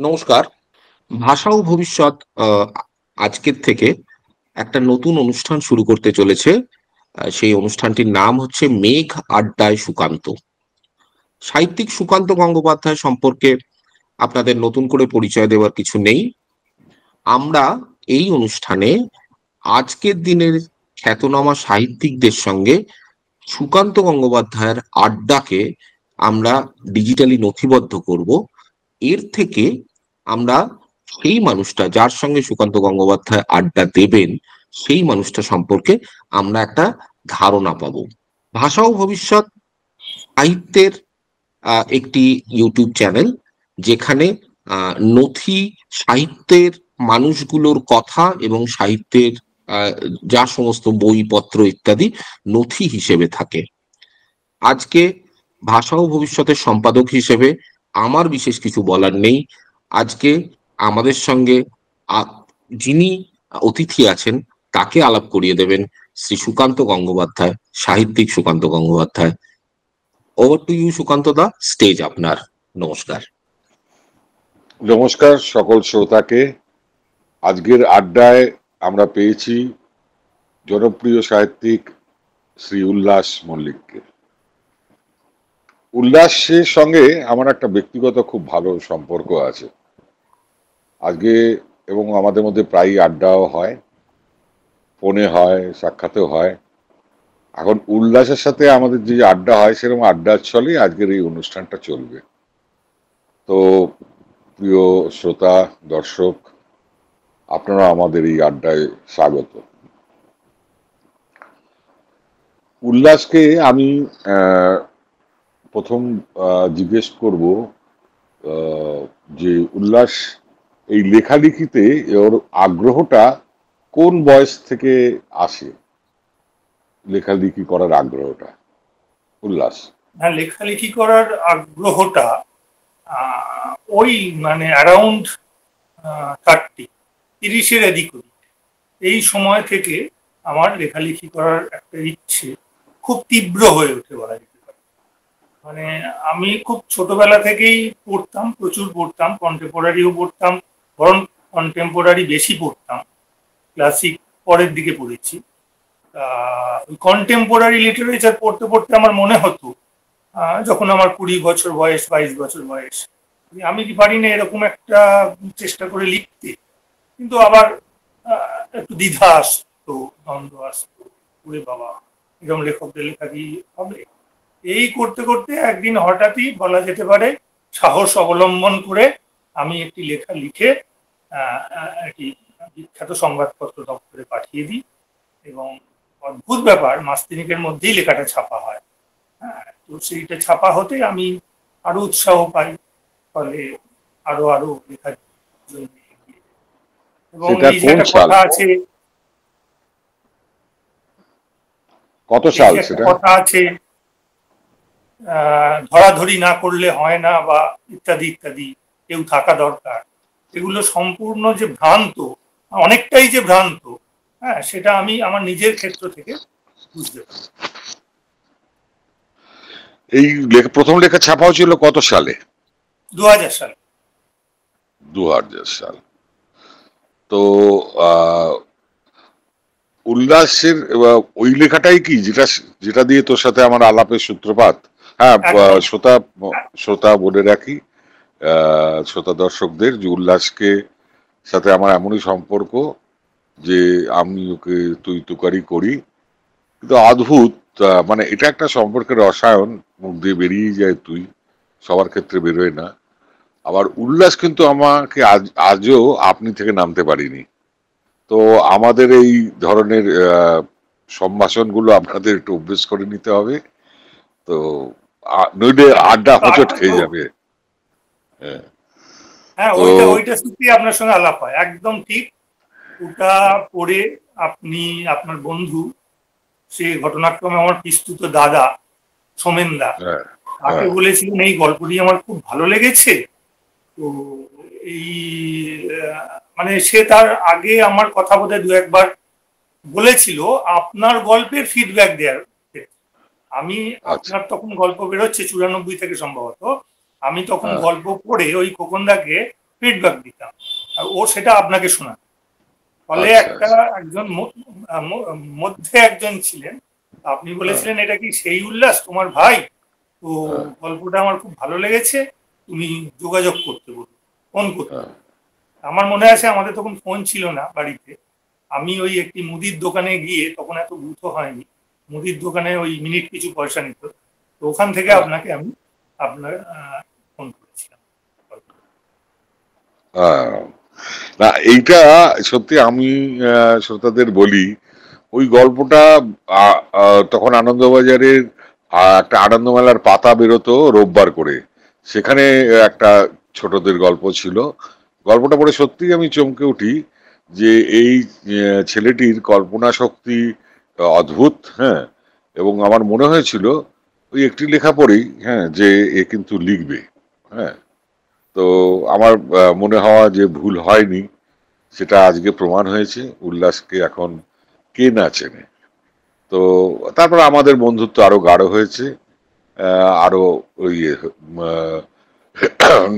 নমস্কার। ভাষা ও ভবিষ্যৎ আজকের থেকে একটা নতুন অনুষ্ঠান শুরু করতে চলেছে। সেই অনুষ্ঠানটির নাম হচ্ছে মেঘ আড্ডায় সুকান্ত। সাহিত্যিক সুকান্ত গঙ্গোপাধ্যায় সম্পর্কে আপনাদের নতুন করে পরিচয় দেওয়ার কিছু নেই। আমরা এই অনুষ্ঠানে আজকের দিনের খ্যাতনামা সাহিত্যিকদের সঙ্গে সুকান্ত গঙ্গোপাধ্যায়ের আড্ডাকে আমরা ডিজিটালি নথিবদ্ধ করব। এর থেকে আমরা সেই মানুষটা যার সঙ্গে সুকান্ত গঙ্গোপাধ্যায় আড্ডা দেবেন, সেই মানুষটা সম্পর্কে আমরা একটা ধারণা পাবো। ভাষা ও ভবিষ্যৎ সাহিত্যের একটি ইউটিউব চ্যানেল, যেখানে নথি সাহিত্যের মানুষগুলোর কথা এবং সাহিত্যের আহ, যা সমস্ত বইপত্র ইত্যাদি নথি হিসেবে থাকে। আজকে ভাষা ও ভবিষ্যতের সম্পাদক হিসেবে আমার বিশেষ কিছু বলার নেই। আজকে আমাদের সঙ্গে আ- যিনি অতিথি আছেন তাকে আলাপ করিয়ে দেবেন শ্রী সুকান্ত গঙ্গোপাধ্যায়, সাহিত্যিক Sukanta Gangopadhyay. Over to you Sukanta da, stage আপনার। নমস্কার। নমস্কার সকল শ্রোতাকে। আজকের আড্ডায় আমরা পেয়েছি জনপ্রিয় সাহিত্যিক শ্রী উল্লাস মল্লিককে। উল্লাসের সঙ্গে আমার একটা ব্যক্তিগত খুব ভালো সম্পর্ক আছে আজকে, এবং আমাদের মধ্যে প্রায়ই আড্ডাও হয়, ফোনে হয়, সাক্ষাতেও হয়। এখন উল্লাসের সাথে আমাদের যে আড্ডা হয় সেরকম আড্ডার ছলেই আজকের এই অনুষ্ঠানটা চলবে। তো প্রিয় শ্রোতা, দর্শক, আপনারা আমাদের এই আড্ডায় স্বাগত। উল্লাসকে আমি আহ, প্রথম জিজ্ঞেস করব যে উল্লাস এই লেখালেখিতে ওর আগ্রহটা কোন বয়স থেকে আসে, লেখালেখি করার আগ্রহটা? উল্লাস। হ্যাঁ, লেখালেখি করার আগ্রহটা ওই মানে অ্যারাউন্ড 30-এর এদিক ওদিক, এই সময় থেকে আমার লেখালেখি করার একটা ইচ্ছে খুব তীব্র হয়ে ওঠে বলা যেতে পারে। মানে আমি খুব ছোটবেলা থেকেই পড়তাম, প্রচুর পড়তাম, কন্টেম্পোরারিও পড়তাম, বরং কন্টেম্পোরারি বেশি পড়তাম, ক্লাসিক পরের দিকে পড়েছি। কন্টেম্পোরারি লিটারেচার পড়তে পড়তে আমার মনে হতো, যখন আমার 20 বছর বয়স, 22 বছর বয়স, আমি কি পারি না এরকম একটা চেষ্টা করে লিখতে। কিন্তু আবার একটু দ্বিধা আসতো, দ্বন্দ্ব আসতো, ওরে বাবা এরকম লেখকদের লেখা কি হবে। এই করতে করতে একদিন হঠাৎই বলা যেতে পারে সাহস অবলম্বন করে আমি একটি লেখা লিখে একটি বিখ্যাত সংবাদপত্র দপ্তরে পাঠিয়ে দিই, এবং অদ্ভুত ব্যাপার, মাস তিনেকের মধ্যেই লেখাটা ছাপা হয়। হ্যাঁ, তো সেইটা ছাপা হতে আমি আরো উৎসাহ পাই, ফলে আরো আরো লেখার জন্য এগিয়ে যাই। এবং সেটা এই যে কোন একটা সাল, কথা আছে, কত এই সাল যে একটা সেটা? কথা আছে, ধরাধরি না করলে হয় না, বা ইত্যাদি ইত্যাদি, কেউ থাকা দরকার, এগুলো সম্পূর্ণ যে ভ্রান্ত, অনেকটাই যে ভ্রান্ত, হ্যাঁ, সেটা আমি আমার নিজের ক্ষেত্র থেকে বুঝতে পারি। এই প্রথম লেখা ছাপা হয়েছিল কত সালে? 2000 সালে। 2000 সাল। তো আহ, উল্লাসের ওই লেখাটাই কি যেটা যেটা দিয়ে তোর সাথে আমার আলাপের সূত্রপাত? হ্যাঁ, একদম। শ্রোতা শ্রোতা বলে রাখি শ্রোতা দর্শকদের যে উল্লাসকে সাথে আমার এমনই সম্পর্ক যে আমি ওকে তুই তুকারি করি, কিন্তু অদ্ভুত। মানে এটা একটা সম্পর্কের রসায়ন, মুখ দিয়ে বেরিয়ে যায় তুই, সবার ক্ষেত্রে বেরোয় না। আবার উল্লাস কিন্তু আমাকে আজও আপনি থেকে নামতে পারিনি। তো আমাদের এই ধরনের সম্ভাষণগুলো আপনাদের একটু অভ্যেস করে নিতে হবে। তো নইলে আড্ডা হোঁচট খেয়ে যাবে। হ্যাঁ। হ্যাঁ, তো ওইটা ওইটা সত্যি আপনার সঙ্গে আলাপ হয়, একদম ঠিক। ওটা পড়ে আপনি, আপনার বন্ধু, সে ঘটনাক্রমে আমার পিস্তুত দাদা সোমেন দা, হ্যাঁ, তাকে হ্যাঁ, বলেছিলেন এই গল্পটি আমার খুব ভালো লেগেছে। তো এই মানে সে তার আগে আমার কথা বোধহয় দু একবার বলেছিল আপনার গল্পের ফিডব্যাক দেওয়ার ক্ষেত্রে। আমি, আচ্ছা, আপনার তখন গল্প বেরোচ্ছে 94 থেকে সম্ভবত, আমি তখন হ্যাঁ, গল্প পড়ে ওই খোকনদাকে ফিডব্যাক দিতাম, আর ও সেটা আপনাকে শোনাত। ফলে আচ্ছা একজন মধ্যে একজন ছিলেন, আপনি হ্যাঁ বলেছিলেন এটা কি সেই উল্লাস তোমার ভাই? তো হ্যাঁ গল্পটা আমার খুব ভালো লেগেছে, তুমি যোগাযোগ করতে বলো, ফোন করতে হ্যাঁ বলো। আমার মনে আছে আমাদের তখন ফোন ছিল না বাড়িতে, আমি ওই একটি মুদির দোকানে গিয়ে, তখন এত দ্রুত হয়নি, মুদির দোকানে ওই মিনিট কিছু পয়সা নিত, তো ওখান থেকে হ্যাঁ আপনাকে আমি আপনার ফোন করেছিলাম। হ্যাঁ। না এইটা সত্যি আমি শ্রোতাদের বলি, ওই গল্পটা তখন আনন্দবাজারের একটা আনন্দমেলার পাতা বেরোতো রোববার করে, সেখানে একটা ছোটদের গল্প ছিল। গল্পটা পড়ে সত্যি আমি চমকে উঠি যে এই ছেলেটির কল্পনা শক্তি অদ্ভুত। হ্যাঁ, এবং আমার মনে হয়েছিল ওই একটি লেখা পড়েই, হ্যাঁ, যে এ কিন্তু লিখবে। হ্যাঁ, তো আমার মনে হওয়া যে ভুল হয়নি সেটা আজকে প্রমাণ হয়েছে। উল্লাসকে এখন কে না চেনে। তো তারপর আমাদের বন্ধুত্ব আরো গাঢ় হয়েছে, আরো ওই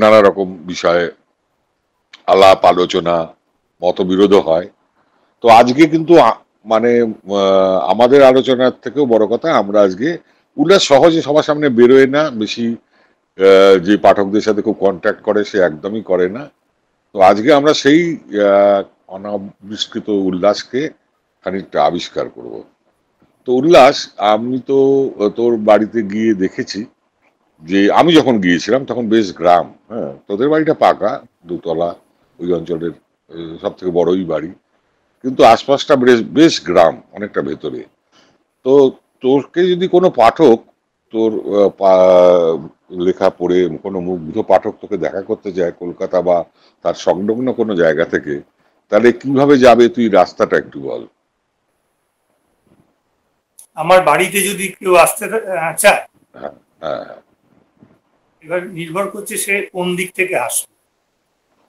নানা রকম বিষয়ে আলাপ আলোচনা, মতবিরোধও হয়। তো আজকে কিন্তু মানে আমাদের আলোচনার থেকেও বড় কথা, আমরা আজকে উল্লাস সহজে সবার সামনে বেরোয় না বেশি, যে পাঠকদের সাথে খুব কন্ট্যাক্ট করে সে একদমই করে না। তো আজকে আমরা সেই অনাবিষ্কৃত উল্লাসকে খানিকটা আবিষ্কার করব। তো উল্লাস, আমি তো তোর বাড়িতে গিয়ে দেখেছি যে আমি যখন গিয়েছিলাম তখন বেশ গ্রাম। হ্যাঁ, তোদের বাড়িটা পাকা, দোতলা, ওই অঞ্চলের সব থেকে বড়ই বাড়ি, কিন্তু আশপাশটা বেশ বেশ গ্রাম, অনেকটা ভেতরে। তো তোরকে যদি কোনো পাঠক তোর লেখা পড়ে কোনো মুগ্ধ পাঠক তোকে দেখা করতে যায় কলকাতা বা তার সংলগ্ন কোনো জায়গা থেকে, তাহলে কিভাবে যাবে তুই রাস্তাটা একটু বল। আমার বাড়িতে যদি কেউ আসতে চায়, হ্যাঁ হ্যাঁ হ্যাঁ। এবার নির্ভর করছে সে কোন দিক থেকে আসবে।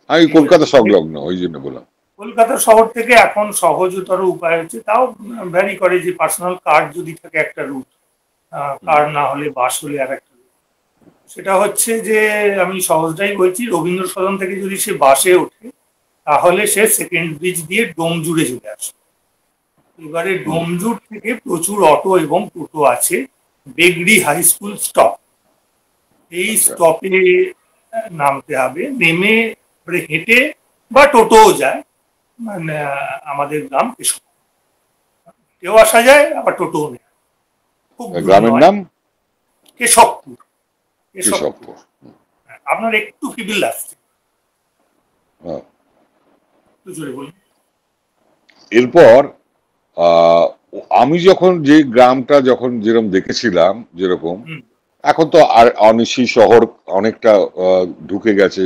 আমি এবার কলকাতা সংলগ্ন ওই জন্য বললাম। কলকাতা শহর থেকে এখন সহজতর উপায় হচ্ছে, তাও ভ্যারি করে, যে পার্সোনাল কার যদি থাকে একটা রুট, কার না হলে বাস হলে আর একটা route। সেটা হচ্ছে যে, আমি সহজটাই বলছি, রবীন্দ্র সদন থেকে যদি সে বাসে ওঠে, তাহলে সে সেকেন্ড ব্রিজ দিয়ে ডোমজুড়ে চলে আসে। এবারে হুম, ডোমজুর থেকে প্রচুর অটো এবং টোটো আছে বেগড়ি হাই স্কুল স্টপ, এই আচ্ছা স্টপে নামতে হবে, নেমে এবারে হেঁটে বা টোটোও যায়, মানে আমাদের গ্রাম কেশব, কেউ আসা যায়, আবার টোটোও নেই, খুব দূর গ্রামের নয়। নাম কেশবপুর, কেশবপুর। কেশবপুর। আপনার একটু ফিবিল আসছে, হ্যাঁ। একটু জোরে বলুন। এরপর আহ, আমি যখন যে গ্রামটা যখন যেরকম দেখেছিলাম যেরকম, হুম। এখন তো আর অনিশি শহর অনেকটা ঢুকে গেছে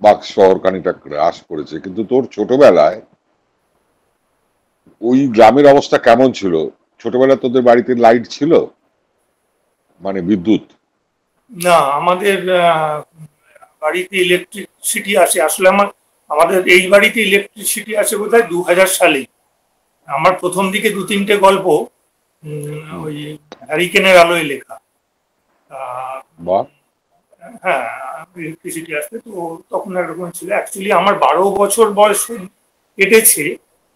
বা শহর খানিকটা হ্রাস করেছে, কিন্তু তোর ছোটবেলায় ওই গ্রামের অবস্থা কেমন ছিল? ছোটবেলায় তোদের বাড়িতে লাইট ছিল, মানে বিদ্যুৎ? না, আমাদের বাড়িতে ইলেকট্রিসিটি আসে, আসলে আমাদের এই বাড়িতে ইলেকট্রিসিটি আসে বোধহয় 2000 সালেই। আমার প্রথম দিকে দু তিনটে গল্প হুম, ওই হ্যারিকেনের আলোয় লেখা। আহ, বা হ্যাঁ, ইলেকট্রিসিটি আসতে তো তখন একরকম ছিল। অ্যাকচুয়ালি আমার 12 বছর বয়স কেটেছে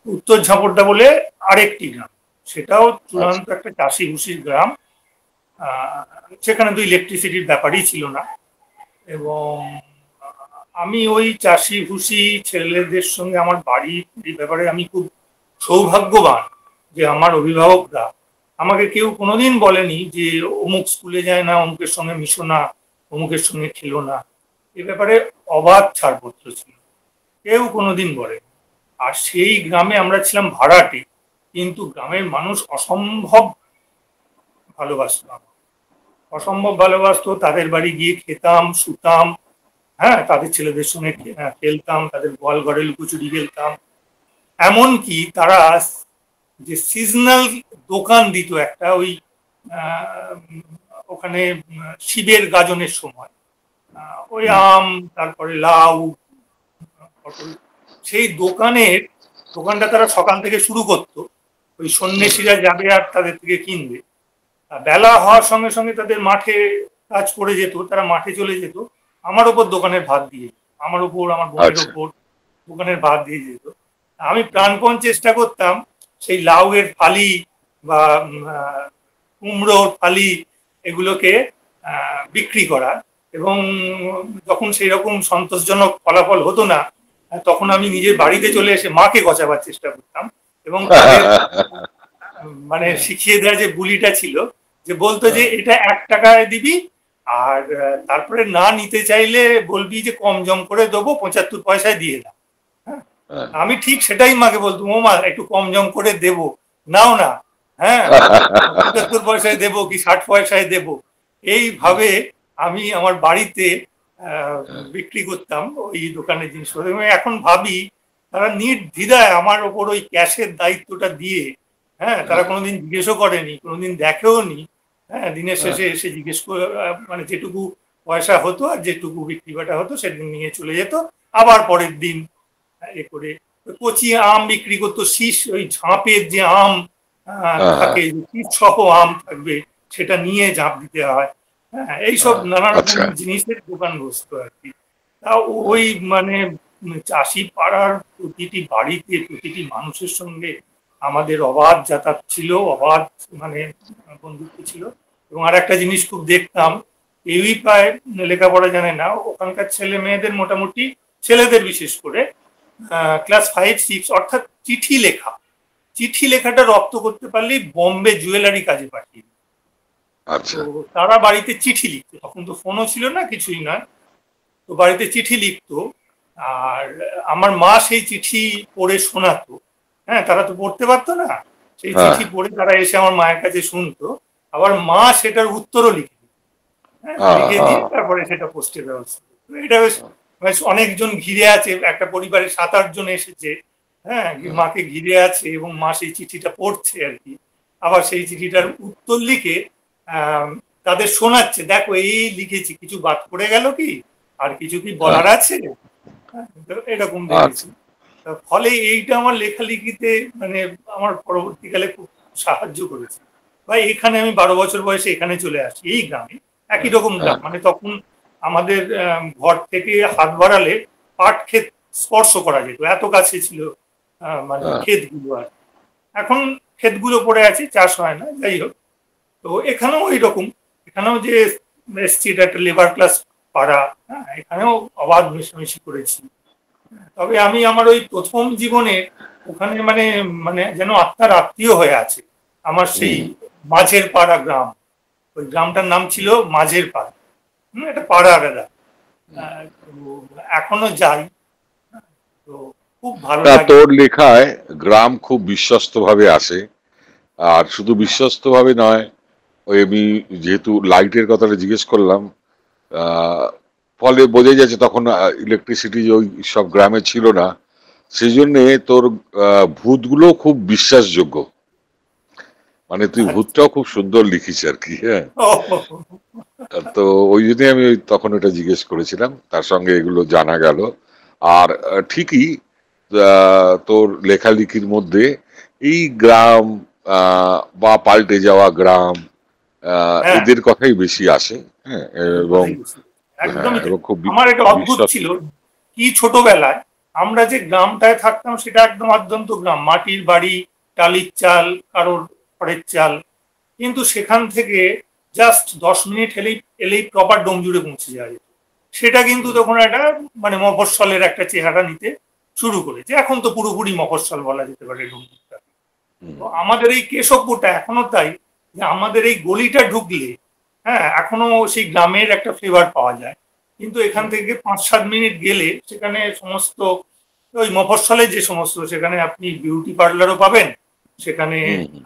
উত্তর ঝাপড়টা বলে আরেকটি গ্রাম, সেটাও আচ্ছা চূড়ান্ত একটা চাষি ভুষির গ্রাম। আহ, সেখানে তো ইলেকট্রিসিটির ব্যাপারই ছিল না। এবং আমি ওই চাষি ভুষি ছেলেদের সঙ্গে আমার বাড়ির এই ব্যাপারে আমি খুব সৌভাগ্যবান যে আমার অভিভাবকরা, আমাকে কেউ কোনোদিন বলেনি যে অমুক স্কুলে যায় না, অমুকের সঙ্গে মিশো না, অমুকের সঙ্গে খেলো না। এ ব্যাপারে অবাধ ছাড়পত্র ছিল, কেউ কোনোদিন বলে। আর সেই গ্রামে আমরা ছিলাম ভাড়াটে, কিন্তু গ্রামের মানুষ অসম্ভব ভালোবাসতো আমাকে, অসম্ভব ভালোবাসতো। তাদের বাড়ি গিয়ে খেতাম, শুতাম, হ্যাঁ, তাদের ছেলেদের সঙ্গে খেলতাম, তাদের গোয়াল ঘরে লুকোচুরি খেলতাম। এমনকি তারা যে সিজনাল দোকান দিত একটা, ওই আহ, ওখানে শিবের গাজনের সময়, ওই হুম, আম, তারপরে লাউ, পটল, সেই দোকানটা তারা সকাল থেকে শুরু করতো। ওই সন্ন্যাসীরা যাবে আর তাদের থেকে কিনবে। বেলা হওয়ার সঙ্গে সঙ্গে তাদের মাঠে কাজ পড়ে যেত, তারা মাঠে চলে যেত, আমার ওপর দোকানের ভাত দিয়ে যেত। আমার উপর, আমার বোনের আচ্ছা। উপর দোকানের ভাত দিয়ে যেত। আমি প্রাণপণ চেষ্টা করতাম সেই লাউয়ের ফালি বা কুমড়োর ফালি এগুলোকে বিক্রি করা, এবং যখন সেই রকম সন্তোষজনক ফলাফল হতো না, তখন আমি নিজের বাড়িতে চলে এসে মাকে গচাবার চেষ্টা করতাম, এবং তাদের মানে শিখিয়ে দেওয়া যে বুলিটা ছিল, যে বলতো যে এটা 1 টাকায় দিবি, আর তারপরে না নিতে চাইলে বলবি যে কম জম করে দেবো, 75 পয়সায় দিয়ে দাও। হ্যাঁ, আমি ঠিক সেটাই মাকে বলতাম, ও মা একটু কম জম করে দেবো, নাও না, হ্যাঁ 75 পয়সায় দেবো কি 60 পয়সায় দেবো। এইভাবে আমি আমার বাড়িতে বিক্রি করতাম ওই দোকানের জিনিসপত্র। এবং এখন ভাবি তারা নির্দ্বিধায় আমার ওপর ওই ক্যাশের দায়িত্বটা দিয়ে, হ্যাঁ তারা কোনোদিন জিজ্ঞেসও করেনি, কোনোদিন দেখেও নি। হ্যাঁ, দিনের শেষে এসে জিজ্ঞেস করে, মানে যেটুকু পয়সা হতো আর যেটুকু বিক্রি বাটা হতো সেদিন নিয়ে চলে যেত, আবার পরের দিন এ করে কচি আম বিক্রি করতো, শীষ ওই ঝাঁপের যে আম থাকে, শীষ সহ আম থাকবে, সেটা নিয়ে ঝাঁপ দিতে হয়। হ্যাঁ, এইসব নানা রকম জিনিসের দোকান বসতো আর কি। তা ওই মানে চাষি পাড়ার প্রতিটি বাড়িতে প্রতিটি মানুষের সঙ্গে আমাদের অবাধ যাতায়াত ছিল, অবাধ মানে বন্ধুত্ব ছিল। এবং আর একটা জিনিস খুব দেখতাম, কেউই প্রায় লেখাপড়া জানে না ওখানকার ছেলে মেয়েদের, মোটামুটি ছেলেদের বিশেষ করে ক্লাস 5-6, অর্থাৎ চিঠি লেখাটা রপ্ত করতে পারলেই বোম্বে জুয়েলারি কাজে পাঠিয়ে। তো তারা বাড়িতে চিঠি লিখতো, তখন তো ফোনও ছিল না, কিছুই নয়, তো বাড়িতে চিঠি লিখতো, আর আমার মা সেই চিঠি পড়ে শোনাতো। হ্যাঁ, তারা তো পড়তে পারতো না, সেই চিঠি পড়ে তারা এসে আমার মায়ের কাছে শুনতো, আবার মা সেটার উত্তরও লিখে দিত। হ্যাঁ, লিখে দিয়ে তারপরে সেটা পোস্টের ব্যবস্থা। এটা বেশ অনেকজন ঘিরে আছে, একটা পরিবারে 7-8 জন এসেছে, হ্যাঁ মাকে ঘিরে আছে, এবং মা সেই চিঠিটা পড়ছে আর কি, আবার সেই চিঠিটার উত্তর লিখে তাদের শোনাচ্ছে, দেখো এই লিখেছি, কিছু বাদ পড়ে গেল কি, আর কিছু কি বলার আছে, এরকম দেখেছি। ফলে এইটা আমার লেখালেখিতে মানে আমার পরবর্তীকালে খুব সাহায্য করেছে। বা এখানে আমি 12 বছর বয়সে এখানে চলে আসি, এই গ্রামে, একই রকম গ্রাম, মানে তখন আমাদের ঘর থেকে হাত বাড়ালে পাট ক্ষেত স্পর্শ করা যেত, এত কাছে ছিল মানে ক্ষেতগুলো। আর এখন ক্ষেতগুলো পড়ে আছে, চাষ হয় না, যাই হোক। তো এখানেও এইরকম, এখানেও যে এসছি, এটা একটা লেবার ক্লাস পাড়া, হ্যাঁ এখানেও অবাধ মেশামেশি করেছি। তবে আমি আমার ওই প্রথম জীবনে ওখানে মানে মানে যেন আত্মার আত্মীয় হয়ে আছে আমার সেই মাঝের পাড়া গ্রাম। ওই গ্রামটার নাম ছিল মাঝের পাড়া, এটা পাড়া আলাদা। এখনো যাই, তো খুব ভালো লাগে। তোর লেখায় গ্রাম খুব বিশ্বস্ত ভাবে আসে, আর শুধু বিশ্বস্ত ভাবে নয়, ওই আমি যেহেতু লাইটের কথাটা জিজ্ঞেস করলাম, ফলে বোঝা যাচ্ছে তখন ইলেকট্রিসিটি ওই সব গ্রামে ছিল না, সেই জন্যে তোর ভূতগুলো খুব বিশ্বাসযোগ্য, মানে তুই ভূতটাও খুব সুন্দর লিখিস আর কি। হ্যাঁ, তো ওই জন্যই আমি তখন ওটা জিজ্ঞেস করেছিলাম, তার সঙ্গে এগুলো জানা গেল। আর ঠিকই তোর লেখালেখির মধ্যে এই গ্রাম বা পাল্টে যাওয়া গ্রাম, এদের কথাই বেশি আসে। হ্যাঁ, এবং একদমই এবং খুব আমার একটা অদ্ভুত ছিল কি, ছোটবেলায় আমরা যে গ্রামটায় থাকতাম সেটা একদম অত্যন্ত গ্রাম, মাটির বাড়ি, টালির চাল, কারোর খড়ের চাল, কিন্তু সেখান থেকে জাস্ট 10 মিনিট এলেই প্রপার ডোমজুড়ে পৌঁছে যাওয়া যেত। সেটা কিন্তু তখন একটা মানে মফস্বলের একটা চেহারা নিতে শুরু করেছে, এখন তো পুরোপুরি মফস্বল বলা যেতে পারে ডোমজুড়টা। তো আমাদের এই কেশবপুরটা এখনো তাই, যে আমাদের এই গলিটা ঢুকলে হ্যাঁ এখনো সেই গ্রামের একটা ফ্লেভার পাওয়া যায়, কিন্তু এখান থেকে 5-7 মিনিট গেলে সেখানে সমস্ত ওই মফস্বলে যে সমস্ত, সেখানে আপনি বিউটি পার্লারও পাবেন, সেখানে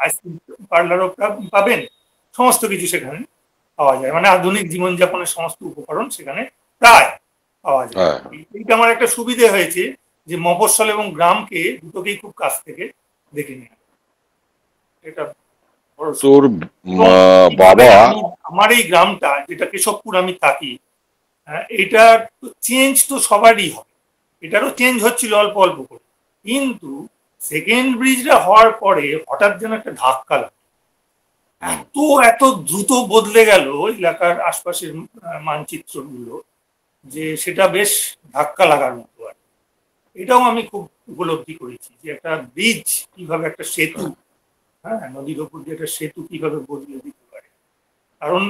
আইসক্রিম পার্লারও পাবেন, সমস্ত কিছু সেখানে পাওয়া যায়, মানে আধুনিক জীবনযাপনের সমস্ত উপকরণ সেখানে প্রায় পাওয়া যায়। এইটা আমার একটা সুবিধে হয়েছে যে মফস্বল এবং গ্রামকে দুটোকেই খুব কাছ থেকে দেখে নিয়ে। এটা তোর বাবা, আমার এই গ্রামটা যেটা কেশবপুর আমি থাকি, এটা চেঞ্জ তো সবারই হয়, এটারও চেঞ্জ হচ্ছিল অল্প অল্প করে, কিন্তু সেকেন্ড ব্রিজটা হওয়ার পরে হঠাৎ যেন একটা ধাক্কা লাগে, এত দ্রুত বদলে গেল এলাকার আশপাশের মানচিত্রগুলো, যে সেটা বেশ ধাক্কা লাগার মতো। আর এটাও আমি খুব উপলব্ধি করেছি যে একটা ব্রিজ কিভাবে, একটা সেতু, হ্যাঁ, নদীর ওপর দিয়ে একটা সেতু কিভাবে বদলে দিতে পারে। কারণ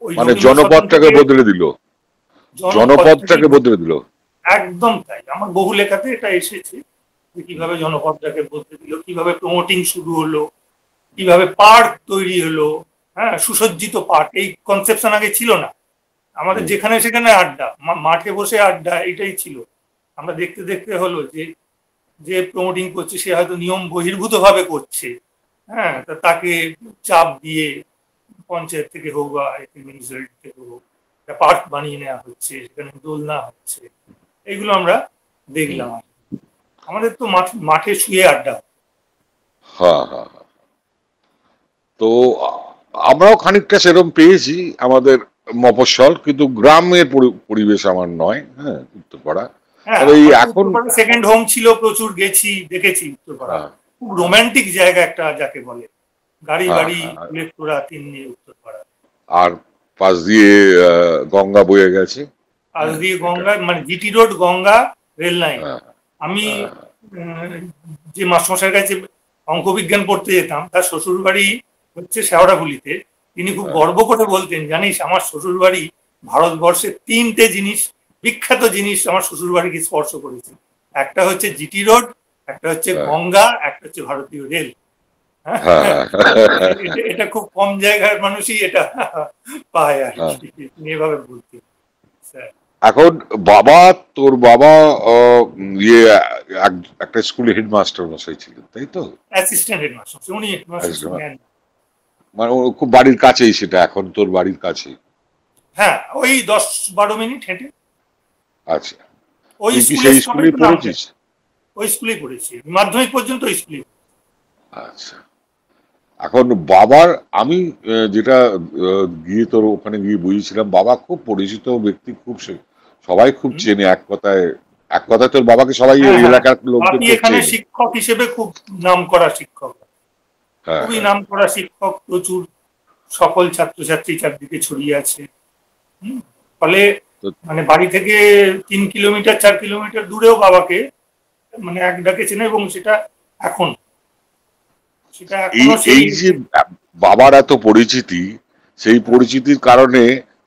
ওই মানে রবীন্দ্র সদন জনপদটাকে থেকে বদলে দিল, জনপদটাকে বদলে দিল। একদম তাই, আমার বহু লেখাতে এটা এসেছে যে কিভাবে জনপদটাকে বদলে দিল, কিভাবে প্রমোটিং শুরু হলো, কিভাবে পার্ক তৈরি হলো, হ্যাঁ, সুসজ্জিত পার্ক, এই কনসেপশন আগে ছিল না। আমাদের যেখানে সেখানে আড্ডা, মাঠে বসে আড্ডা, এটাই ছিল। আমরা দেখতে দেখতে হলো যে যে প্রমোটিং করছে সে হয়তো নিয়ম বহির্ভূত ভাবে করছে, হ্যাঁ, তাকে চাপ দিয়ে পঞ্চায়েত থেকে হোক বা মিউনিসিপ্যালিটি থেকে হোক একটা পার্ক বানিয়ে নেওয়া হচ্ছে, সেখানে দোলনা হচ্ছে, এগুলো আমরা দেখলাম। আমাদের তো মাঠে শুয়ে আড্ডা। হ্যাঁ হ্যাঁ, তো আমরাও খানিকটা সেরকম পেয়েছি আমাদের মফস্বল, কিন্তু গ্রামের পরিবেশ আমার নয়। হ্যাঁ, উত্তরপাড়া। হ্যাঁ, তবে এই আমার এখন উত্তরপাড়া সেকেন্ড হোম ছিল, প্রচুর গেছি, দেখেছি উত্তরপাড়া। খুব রোমান্টিক জায়গা একটা, যাকে বলে গাড়ি বাড়ি ইলেকট্রোরা তিন নিয়ে উত্তরপাড়া। আর পাশ দিয়ে গঙ্গা বয়ে গেছে, পাশ দিয়ে গঙ্গা, মানে GT road, Ganga, rail line. আমি যে মাস্টারমশাইয়ের কাছে অঙ্কবিজ্ঞান পড়তে যেতাম, তার শ্বশুর বাড়ি হচ্ছে শেওড়াফুলিতে। তিনি খুব গর্ব করে বলতেন, জানিস আমার শ্বশুর বাড়ি ভারতবর্ষের তিনটে জিনিস, বিখ্যাত জিনিস আমার শ্বশুর বাড়িকে স্পর্শ করেছে। একটা হচ্ছে জিটি রোড, একটা হচ্ছে গঙ্গা, একটা হচ্ছে ভারতীয় রেল। এটা খুব কম জায়গার মানুষই এটা পায় আর কি, এভাবে বলতে। এখন তোর বাবা ইয়ে একটা স্কুলে হেডমাস্টার মশাই ছিলেন, তাই তো? অ্যাসিস্ট্যান্ট হেডমাস্টার, উনি হেডমাস্টার, মানে খুব বাড়ির কাছেই সেটা, এখন তোর বাড়ির কাছেই? হ্যাঁ, ওই 10-12 মিনিট হেঁটে। আচ্ছা, ওই সেই স্কুলেই পড়েছিস? ওই স্কুলেই পড়েছি, মাধ্যমিক পর্যন্ত ওই স্কুলে। আচ্ছা, এখন বাবার আমি যেটা গিয়ে তোর ওখানে গিয়ে বুঝেছিলাম, বাবা খুব পরিচিত ব্যক্তি, খুব সবাই খুব চেনে। এক কথায় তোর বাবাকে সবাই এলাকার লোকজন এখানে শিক্ষক হিসেবে খুব নাম করা শিক্ষক, খুবই নাম করা শিক্ষক, প্রচুর সকল ছাত্রছাত্রী চারদিকে ছড়িয়ে আছে। ফলে মানে বাড়ি থেকে 3 কিলোমিটার 4 কিলোমিটার দূরেও বাবাকে মানে এক ডাকে চেনে, এবং সেটা এখন এই যে বাবার এত পরিচিতি, সেই পরিচিতির কারণে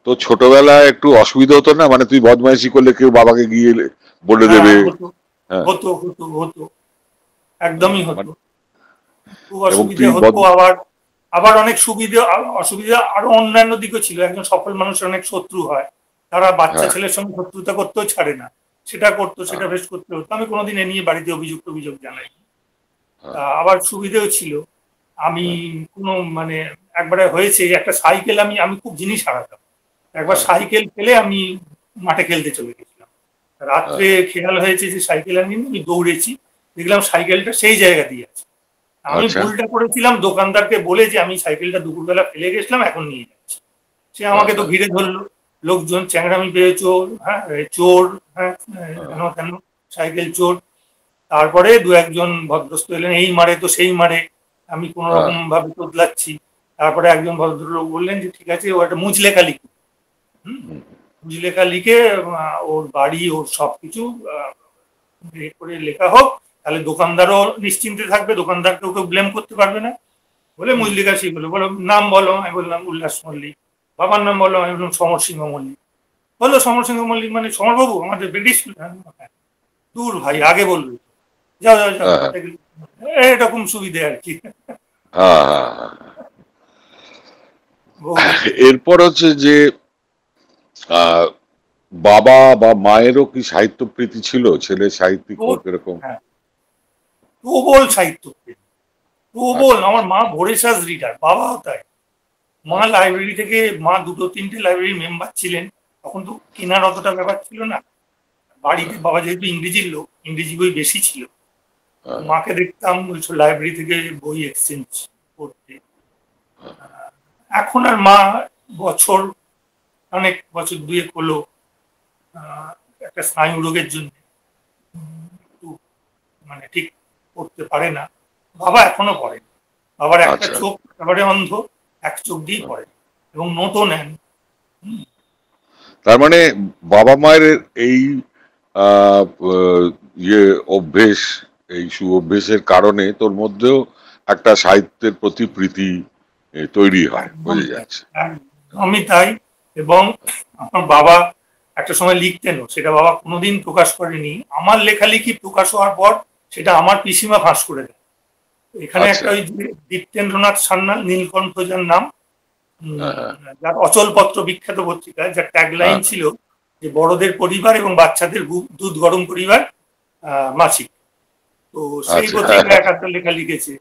তো ছোটবেলায় একটু অসুবিধা হতো না? মানে তুই বদমাইশি করলে কেউ বাবাকে গিয়ে বলে দেবে? হতো হতো হতো, একদমই হতো। খুব অসুবিধা হতো। আবার অনেক সুবিধা অসুবিধা আরো অন্যান্য দিকও ছিল। একজন সফল মানুষের অনেক শত্রু হয়, তারা বাচ্চা ছেলের সঙ্গে শত্রুতা করতেও ছাড়ে না, সেটা করতো, সেটা বেশ করতে হতো। আমি কোনোদিন এ নিয়ে বাড়িতে অভিযোগ জানাই। আবার সুবিধেও ছিল, আমি কোনো মানে একবারে হয়েছে একটা সাইকেল, আমি খুব জিনিস হারাতাম। একবার সাইকেল ফেলে আমি মাঠে খেলতে চলে গেছিলাম, রাত্রে খেয়াল হয়েছে যে সাইকেল আনিনি, আমি দৌড়েছি, দেখলাম সাইকেলটা সেই জায়গা দিয়ে আছে। আমি ভুলটা করেছিলাম, দোকানদারকে বলে যে আমি সাইকেলটা দুপুরবেলা ফেলে গেছিলাম, এখন নিয়ে যাচ্ছি। সে আমাকে তো ঘিরে ধরলো, লোকজন চ্যাংড়ামি পেয়ে চোর, হ্যাঁ চোর, হ্যাঁ কেন সাইকেল চোর। তারপরে 2-1 ভদ্রস্থ এলেন, এই মারে তো সেই মারে, আমি কোন রকম ভাবে তোতলাচ্ছি। তারপরে একজন ভদ্রলোক বললেন যে ঠিক আছে, ও একটা মুচলেখা লিখে, মুচলেখা লিখে ওর বাড়ি, ওর সবকিছু করে লেখা হোক, তাহলে দোকানদারও নিশ্চিন্তে থাকবে, দোকানদারকেও কেউ ব্লেম করতে পারবে না। বলে মুচলেখা শিখলো, বলো নাম বলো, আমি বললাম উল্লাস মল্লিক। বাবার নাম বলো, আমি বললাম সমর সিংহ মল্লিক। বললো সমর সিংহ মল্লিক মানে সমরবাবু, আমাদের ব্রিটিশ। দূর ভাই, আগে বলবে, যাও যাও যাও, এরকম সুবিধে আর কি। এরপর হচ্ছে যে বাবা বা মায়েরও কি সাহিত্য প্রীতি ছিল? ছেলে সাহিত্যিক হোক এরকম? প্রবল সাহিত্য প্রীতি, প্রবল। আমার মা ভোরেশাস রিডার, বাবাও তাই। মা লাইব্রেরি থেকে, মা 2-3টে লাইব্রেরি মেম্বার ছিলেন, তখন তো কেনার অতটা ব্যাপার ছিল না। বাড়িতে বাবা যেহেতু ইংরেজির লোক, ইংরেজি বই বেশি ছিল, মাকে দেখতাম লাইব্রেরি থেকে বই এক্সচেঞ্জ করতে। এখন আর মা অনেক বছর 2 হলো একটা স্নায়ু রোগের জন্য মানে ঠিক করতে পারে না। বাবা এখনো পড়ে, বাবার একটা চোখ একেবারে অন্ধ, এক চোখ দিয়েই পড়ে এবং নোটও নেন। তার মানে বাবা মায়ের এই আহ, আহ, ইয়ে অভ্যেস, এই অভ্যেসের কারণে তোর মধ্যেও একটা সাহিত্যের প্রতি প্রীতি তৈরি হয়, একদম বোঝা তাই, যাচ্ছে। একদমই তাই। এবং আমার বাবা একটা সময় লিখতেনও, সেটা বাবা কোনোদিন প্রকাশ করেনি। আমার লেখালেখি প্রকাশ হওয়ার পর সেটা আমার পিসিমা ফাঁস করে দেয়। এখানে আচ্ছা। একটা ওই যে দীপ্তেন্দ্রনাথ সান্যাল, নীলকণ্ঠ যার নাম, হ্যাঁ, হ্যাঁ, যার অচল পত্র বিখ্যাত পত্রিকা, যার ট্যাগলাইন হ্যাঁ, ছিল যে বড়দের পরিবার এবং বাচ্চাদের দুধ গরম পরিবার মাসিক। তো সেই আচ্ছা। পত্রিকা একাত্তর লেখা লিখেছে।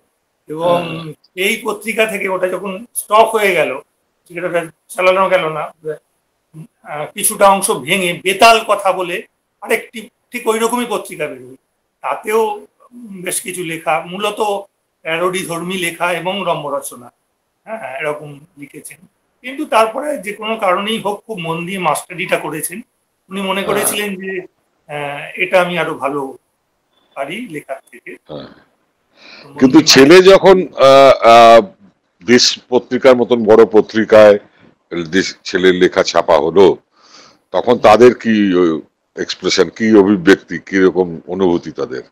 এবং হ্যাঁ, এই পত্রিকা থেকে ওটা যখন স্টপ হয়ে গেল, সেটা চালানো গেল না, কিছুটা অংশ ভেঙে বেতাল কথা বলে আরেকটি ঠিক ওই রকমই পত্রিকা বেরোয়। তাতেও বেশ কিছু লেখা, মূলত প্যারোডি ধর্মী লেখা এবং রম্য রচনা, হ্যাঁ এরকম লিখেছেন। কিন্তু তারপরে যে কোনো কারণেই হোক খুব মন দিয়ে মাস্টারিটা করেছেন। উনি মনে হ্যাঁ, করেছিলেন যে এটা আমি আরো ভালো পারি লেখার থেকে। হ্যাঁ। তো মন কিন্তু দিয়ে ছেলে যখন দেশ পত্রিকার মতন বড় পত্রিকায় ছেলের লেখা ছাপা হলো, তখন তাদের কি এক্সপ্রেশন, কি অভিব্যক্তি, কি রকম অনুভূতি তাদের?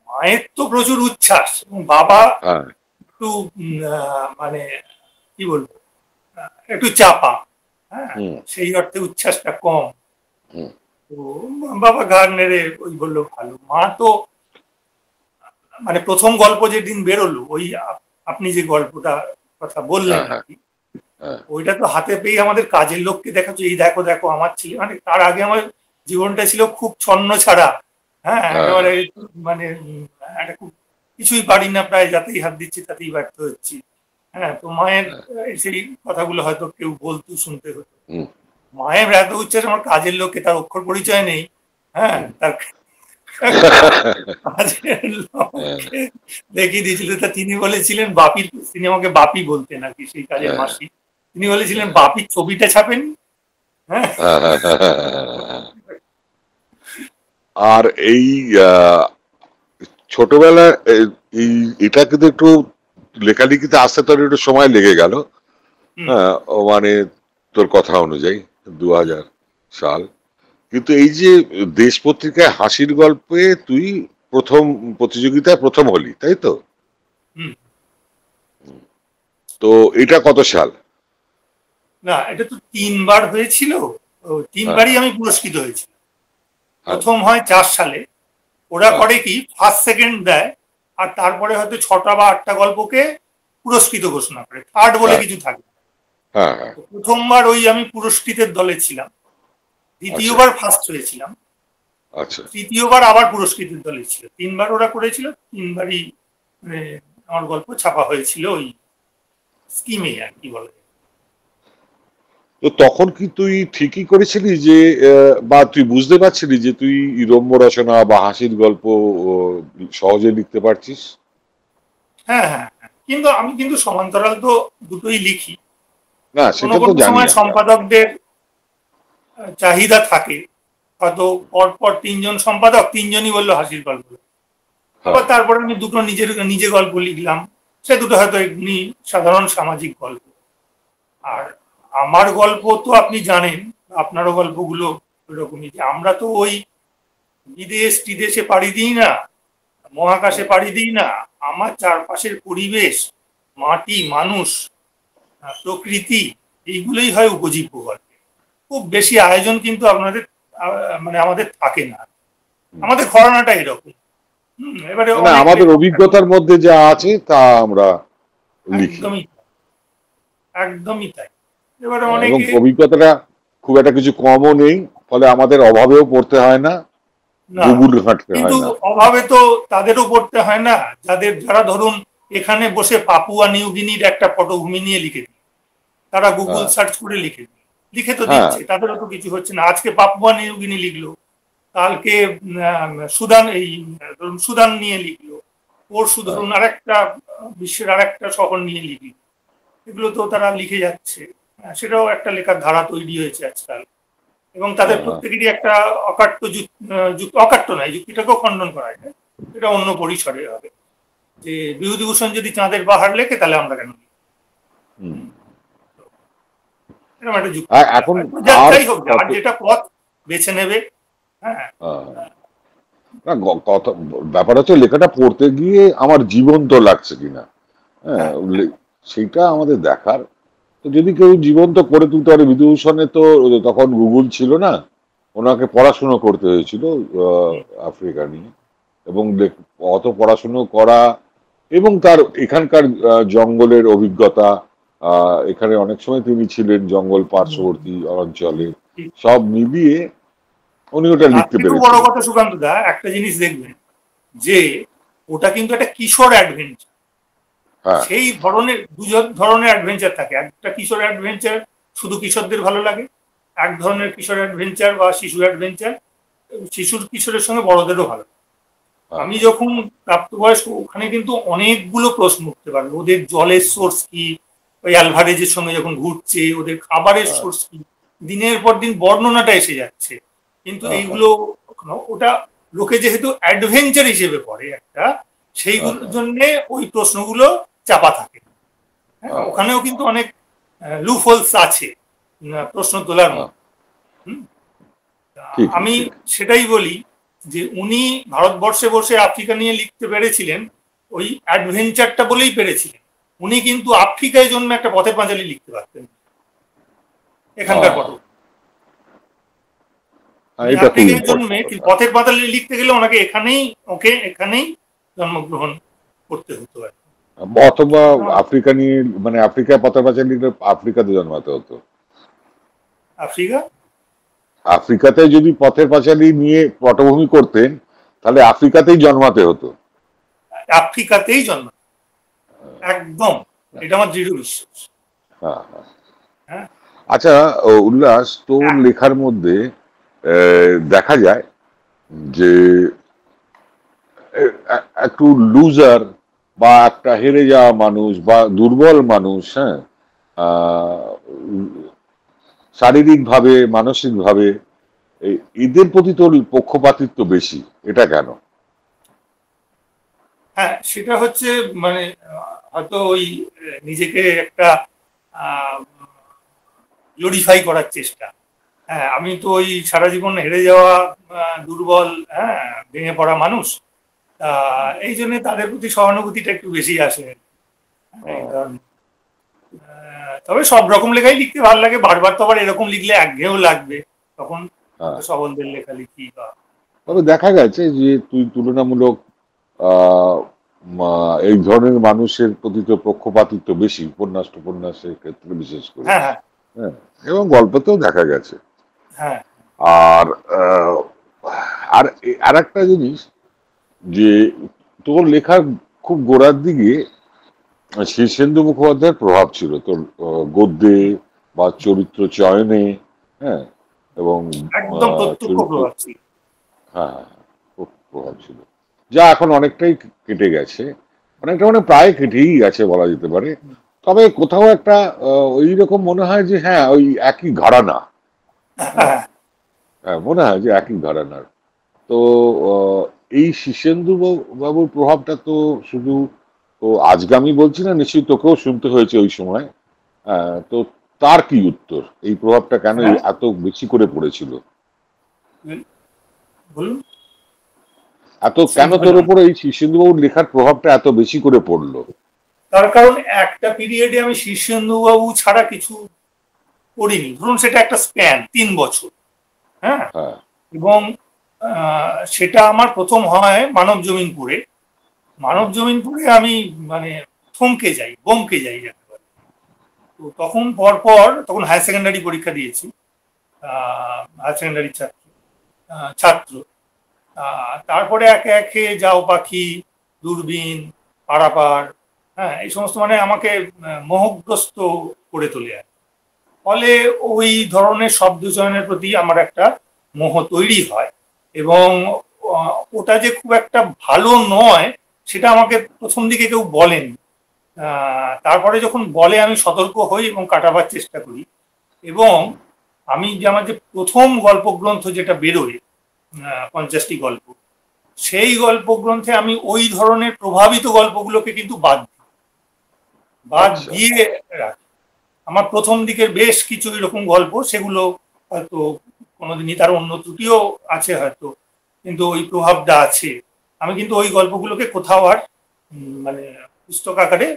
মায়ের তো প্রচুর উচ্ছ্বাস, এবং বাবা হ্যাঁ। একটু মানে কি বলবো, একটু চাপা, হ্যাঁ হুম। সেই অর্থে উচ্ছ্বাসটা কম। হুম। তো বাবা ঘাড় নেড়ে ওই বললো ভালো। মা তো মানে প্রথম গল্প যেদিন বেরোলো, ওই আপনি যে গল্পটা কথা বললেন হ্যাঁ, আর হ্যাঁ, কি, হ্যাঁ, ওইটা তো হাতে পেয়ে আমাদের কাজের লোককে দেখাচ্ছে, এই দেখো দেখো আমার ছেলে। মানে তার আগে আমার জীবনটা ছিল খুব ছন্ন ছাড়া, হ্যাঁ হ্যাঁ, একেবারে মানে একটা খুব কিছুই পারি না, প্রায় যাতেই হাত দিচ্ছি তাতেই ব্যর্থ হচ্ছি। হ্যাঁ, তো মায়ের হ্যাঁ। সেই কথাগুলো হয়তো কেউ বলতো, শুনতে হতো। হুম, মায়ের এত উচ্ছ্বাস, আমার কাজের লোককে, তার অক্ষর পরিচয় নেই, হ্যাঁ হুম। তার কাজের হ্যাঁ, লোককে দেখিয়ে দিয়েছিল। তা তিনি বলেছিলেন বাপির, তিনি আমাকে বাপি বলতেন আর কি, সেই কাজের হ্যাঁ, মাসি। তিনি বলেছিলেন বাপির ছবিটা ছাপেন, হ্যাঁ। হ্যাঁ, হ্যাঁ, হ্যাঁ, হ্যাঁ। আর এই আহ, ছোটবেলায় এই এটা কিন্তু একটু লেখালেখিতে আসতে তোর একটু সময় লেগে গেল। হুম, হ্যাঁ, ও মানে তোর কথা অনুযায়ী 2000 সাল। কিন্তু এই যে দেশ পত্রিকায় হাসির গল্পে তুই প্রথম প্রতিযোগিতায় প্রথম হলি, তাই তো? হুম। তো এটা কত সাল? না, এটা তো তিনবার হয়েছিল। ও, হ্যাঁ, তিনবারই আমি পুরস্কৃত হয়েছি। হ্যাঁ, প্রথম হয় 4 সালে। ওরা হ্যাঁ, করে কি, ফার্স্ট সেকেন্ড দেয়, আর তারপরে হয়তো 6টা বা 8টা গল্পকে পুরস্কৃত ঘোষণা করে, থার্ড বলে হ্যাঁ, কিছু থাকে না। হ্যাঁ, হ্যাঁ। তো প্রথমবার ওই আমি পুরস্কৃতের দলে ছিলাম, আচ্ছা, দ্বিতীয়বার ফার্স্ট হয়েছিলাম, আচ্ছা। তৃতীয়বার আবার পুরস্কৃতের দলে ছিল। তিনবার ওরা করেছিল, তিনবারই মানে আমার গল্প ছাপা হয়েছিল ওই স্কিমে আর কি বলে। তো তখন কি তুই ঠিকই করেছিলি যে বা তুই বুঝতে পারছিলি যে তুই রম্য রচনা বা হাসির গল্প সহজে লিখতে পারছিস? হ্যাঁ হ্যাঁ হ্যাঁ, কিন্তু আমি কিন্তু সমান্তরাল তো দুটোই লিখি। না, কোনো সেটা তো কোনো জানি সময় আমরা। সম্পাদকদের চাহিদা থাকে, হয়তো পরপর 3জন সম্পাদক, 3জনই বললো হাসির গল্প। হ্যাঁ, আবার তারপরে আমি দুটো নিজে গল্প লিখলাম, সে দুটো হয়তো এমনি সাধারণ সামাজিক গল্প। আর আমার গল্প তো আপনি জানেন, আপনারও গল্পগুলো ওইরকমই, যে আমরা তো ওই বিদেশ টিদেশে পাড়ি দিই না, মহাকাশে হ্যাঁ। পাড়ি দিই না। আমার চারপাশের পরিবেশ, মাটি, মানুষ, প্রকৃতি, এইগুলোই হয় উপজীব্য গল্প। খুব বেশি আয়োজন কিন্তু আপনাদের মানে আমাদের থাকে না। আমাদের ঘরানাটা এরকম। এবারে মানে অনেক আমাদের লেখক থাকে। অভিজ্ঞতার মধ্যে যা আছে তা আমরা লিখি। একদমই, একদমই তাই। এবারে এবং অনেকে, অভিজ্ঞতাটা খুব একটা কিছু কমও নেই, ফলে আমাদের অভাবেও পড়তে হয় না, না গুগল ঘাঁটতে কিন্তু হয় না। অভাবে তো তাদেরও পড়তে হয় না, যারা ধরুন এখানে বসে পাপুয়া নিউ গিনির একটা পটভূমি নিয়ে লিখে দিই, তারা গুগল হ্যাঁ, সার্চ করে লিখে তো হ্যাঁ, দিচ্ছে, তাদেরও তো কিছু হচ্ছে না। আজকে পাপুয়া নিউ গিনি লিখলো, কালকে সুদান, এই ধরুন সুদান নিয়ে লিখলো, পরশু হ্যাঁ, ধরুন আরেকটা বিশ্বের আরেকটা শহর নিয়ে লিখলো। এগুলো তো তারা লিখে যাচ্ছে। সেটাও একটা লেখার ধারা তৈরি হয়েছে আজকাল। এবং তাদের হ্যাঁ। প্রত্যেকেরই একটা অকাট্য অকাট্য নয়, যুক্তিটাকেও খণ্ডন করা যায়, এটা অন্য পরিসরে হবে। যে বিভূতিভূষণ যদি চাঁদের পাহাড় লেখে, তাহলে আমরা কেন লিখব? হুম। এরকম একটা যুক্তি এখন আর যাই হোক, আর কত যেটা পথ বেছে নেবে। হ্যাঁ, না কথা, ব্যাপার হচ্ছে লেখাটা পড়তে গিয়ে আমার জীবন্ত লাগছে কিনা। হ্যাঁ, হ্যাঁ, সেইটা আমাদের দেখার। তো যদি কেউ জীবন্ত করে তুলতে পারে, বিভূতিভূষণের তো তখন গুগল ছিল না, ওনাকে পড়াশুনো করতে হয়েছিল হুম, আফ্রিকা নিয়ে, এবং অত পড়াশুনো করা এবং তার এখানকার জঙ্গলের অভিজ্ঞতা, এখানে অনেক সময় তিনি ছিলেন জঙ্গল পার্শ্ববর্তী অঞ্চলে, ঠিক। সব মিলিয়ে উনি ওটা তার লিখতে থেকেও বড় পেরেছিলেন। কথা সুকান্ত দা, একটা জিনিস দেখবেন যে ওটা কিন্তু একটা কিশোর অ্যাডভেঞ্চার। হ্যাঁ, সেই ধরনের ধরনের অ্যাডভেঞ্চার থাকে। একটা কিশোর অ্যাডভেঞ্চার শুধু কিশোরদের ভালো লাগে, এক ধরনের কিশোর অ্যাডভেঞ্চার বা শিশু অ্যাডভেঞ্চার শিশুর কিশোরের সঙ্গে বড়দেরও ভালো লাগে। হ্যাঁ, আমি যখন প্রাপ্তবয়স্ক, ওখানে কিন্তু অনেকগুলো প্রশ্ন উঠতে পারবে। ওদের জলের সোর্স কি, ওই অ্যালভারেজের সঙ্গে যখন ঘুরছে, ওদের খাবারের হ্যাঁ, সোর্স কি, দিনের পর দিন বর্ণনাটা এসে যাচ্ছে। কিন্তু হ্যাঁ, হ্যাঁ, এইগুলো ওটা লোকে যেহেতু অ্যাডভেঞ্চার হিসেবে পড়ে একটা, হ্যাঁ, সেইগুলোর হ্যাঁ, জন্য ওই প্রশ্নগুলো চাপা থাকে। হ্যাঁ, হ্যাঁ, ওখানেও কিন্তু অনেক লুফোলস আছে প্রশ্ন তোলার হ্যাঁ, মধ্যে। হুম? ঠিকই আমি ঠিক। সেটাই বলি যে উনি ভারতবর্ষে বসে আফ্রিকা নিয়ে লিখতে পেরেছিলেন ওই অ্যাডভেঞ্চারটা বলেই পেরেছিলেন। উনি কিন্তু আফ্রিকায় জন্মে একটা পথের পাঁচালী লিখতে পারতেন এখানকার হ্যাঁ, পটভূমি। উনি এটা খুব আফ্রিকায় জন্মে ইম্পর্টেন্ট কিন্তু কথা। পথের পাঁচালী লিখতে গেলে ওনাকে এখানেই জন্মগ্রহণ করতে হতো আর কি। অথবা আফ্রিকা নিয়ে, মানে আফ্রিকায় পথের পাঁচালী লিখলে আফ্রিকাতে জন্মাতে হতো। আফ্রিকা আফ্রিকাতে যদি পথের পাঁচালী নিয়ে পটভূমি করতেন, তাহলে আফ্রিকাতেই জন্মাতে হতো। আফ্রিকাতেই জন্ম, একদম, এটা আমার দৃঢ় বিশ্বাস। হ্যাঁ, হ্যাঁ। হ্যাঁ, আচ্ছা, উল্লাস, তোর লেখার মধ্যে দেখা যায় যে একটু লুজার বা একটা হেরে যাওয়া মানুষ বা দুর্বল মানুষ, হ্যাঁ, শারীরিক ভাবে মানসিক ভাবে এদের প্রতি তোর পক্ষপাতিত্ব বেশি, এটা কেন? হ্যাঁ, সেটা হচ্ছে মানে হয়তো ওই নিজেকে একটা গ্লোরিফাই করার চেষ্টা। হ্যাঁ, আমি তো ওই সারা জীবন হেরে যাওয়া দুর্বল, হ্যাঁ, ভেঙে পড়া মানুষ। এই জন্য তাদের প্রতি সহানুভূতিটা একটু বেশি আসে। এই আহ, ধরনের। তবে সব রকম লেখাই লিখতে ভালো লাগে, বারবার তো আবার এরকম লিখলে একঘেয়েও লাগবে। তখন হ্যাঁ, সবলদের লেখা লিখি বা তবে দেখা গেছে যে তুই তুলনামূলক আহ, এই ধরনের মানুষের প্রতি তো পক্ষপাতিত্ব বেশি, উপন্যাসের ক্ষেত্রে বিশেষ করে। হ্যাঁ, হ্যাঁ, হ্যাঁ, এবং গল্পতেও দেখা গেছে। হ্যাঁ, আর আর আর একটা জিনিস, যে তোর লেখার খুব গোড়ার দিকে শীর্ষেন্দু মুখোপাধ্যায়ের প্রভাব ছিল তোর গদ্যে বা চরিত্র চয়নে। হ্যাঁ, এবং একদম প্রত্যক্ষ চরিত্র, প্রভাব ছিল। হ্যাঁ, হ্যাঁ, খুব প্রভাব ছিল, যা এখন অনেকটাই কেটে গেছে, অনেকটা মানে প্রায় কেটেই গেছে বলা যেতে পারে। তবে কোথাও একটা ওই রকম মনে হয় যে হ্যাঁ, ওই একই ঘরানা। হ্যাঁ, হ্যাঁ, হ্যাঁ, মনে হয় যে একই ঘরানার। তো আহ, এই শীর্ষেন্দু বাবুর প্রভাবটা তো শুধু, তো আজকে আমি বলছি না, নিশ্চয়ই তোকেও শুনতে হয়েছে ওই সময়। তো তার কি উত্তর, এই প্রভাবটা কেন হ্যাঁ, এত বেশি করে পড়েছিল? বলুন, এত কেন শুনতে তোর পেলাম। উপর এই শীর্ষেন্দু বাবুর লেখার প্রভাবটা এত বেশি করে পড়লো? তার কারণ একটা পিরিয়ডে আমি শীর্ষেন্দুবাবু ছাড়া কিছু পড়িনি। ধরুন সেটা একটা স্প্যান 3 বছর। হ্যাঁ, হ্যাঁ, এবং সেটা আমার প্রথম হয় মানব জমিন পড়ে। মানব জমিন পড়ে আমি মানে থমকে যাই, বমকে যাই একেবারে। তো তখন পরপর তখন হায়ার সেকেন্ডারি পরীক্ষা দিয়েছি, হায়ার সেকেন্ডারি ছাত্র। তারপরে একে একে যাও পাখি, দূরবীন, পারাপার, হ্যাঁ, এই সমস্ত মানে আমাকে মোহগ্রস্ত করে তোলে আর কি। ফলে ওই ধরনের শব্দ চয়নের প্রতি আমার একটা মোহ তৈরি হয়, এবং ওটা যে খুব একটা ভালো নয় সেটা আমাকে প্রথম দিকে কেউ বলেনি। তারপরে যখন বলে আমি সতর্ক হই এবং কাটাবার চেষ্টা করি। এবং আমি যে আমার যে প্রথম গল্পগ্রন্থ যেটা বেরোয়, 50টি গল্প, সেই গল্পগ্রন্থে আমি ওই ধরনের প্রভাবিত গল্পগুলোকে কিন্তু বাদ আচ্ছা, দিয়ে রাখি। আমার প্রথম দিকের বেশ কিছু এরকম গল্প, সেগুলো হয়তো কোনোদিনই, তার অন্য ত্রুটিও আছে হয়তো, কিন্তু ওই প্রভাবটা আছে। আমি কিন্তু ওই গল্পগুলোকে কোথাও আর মানে পুস্তক আকারে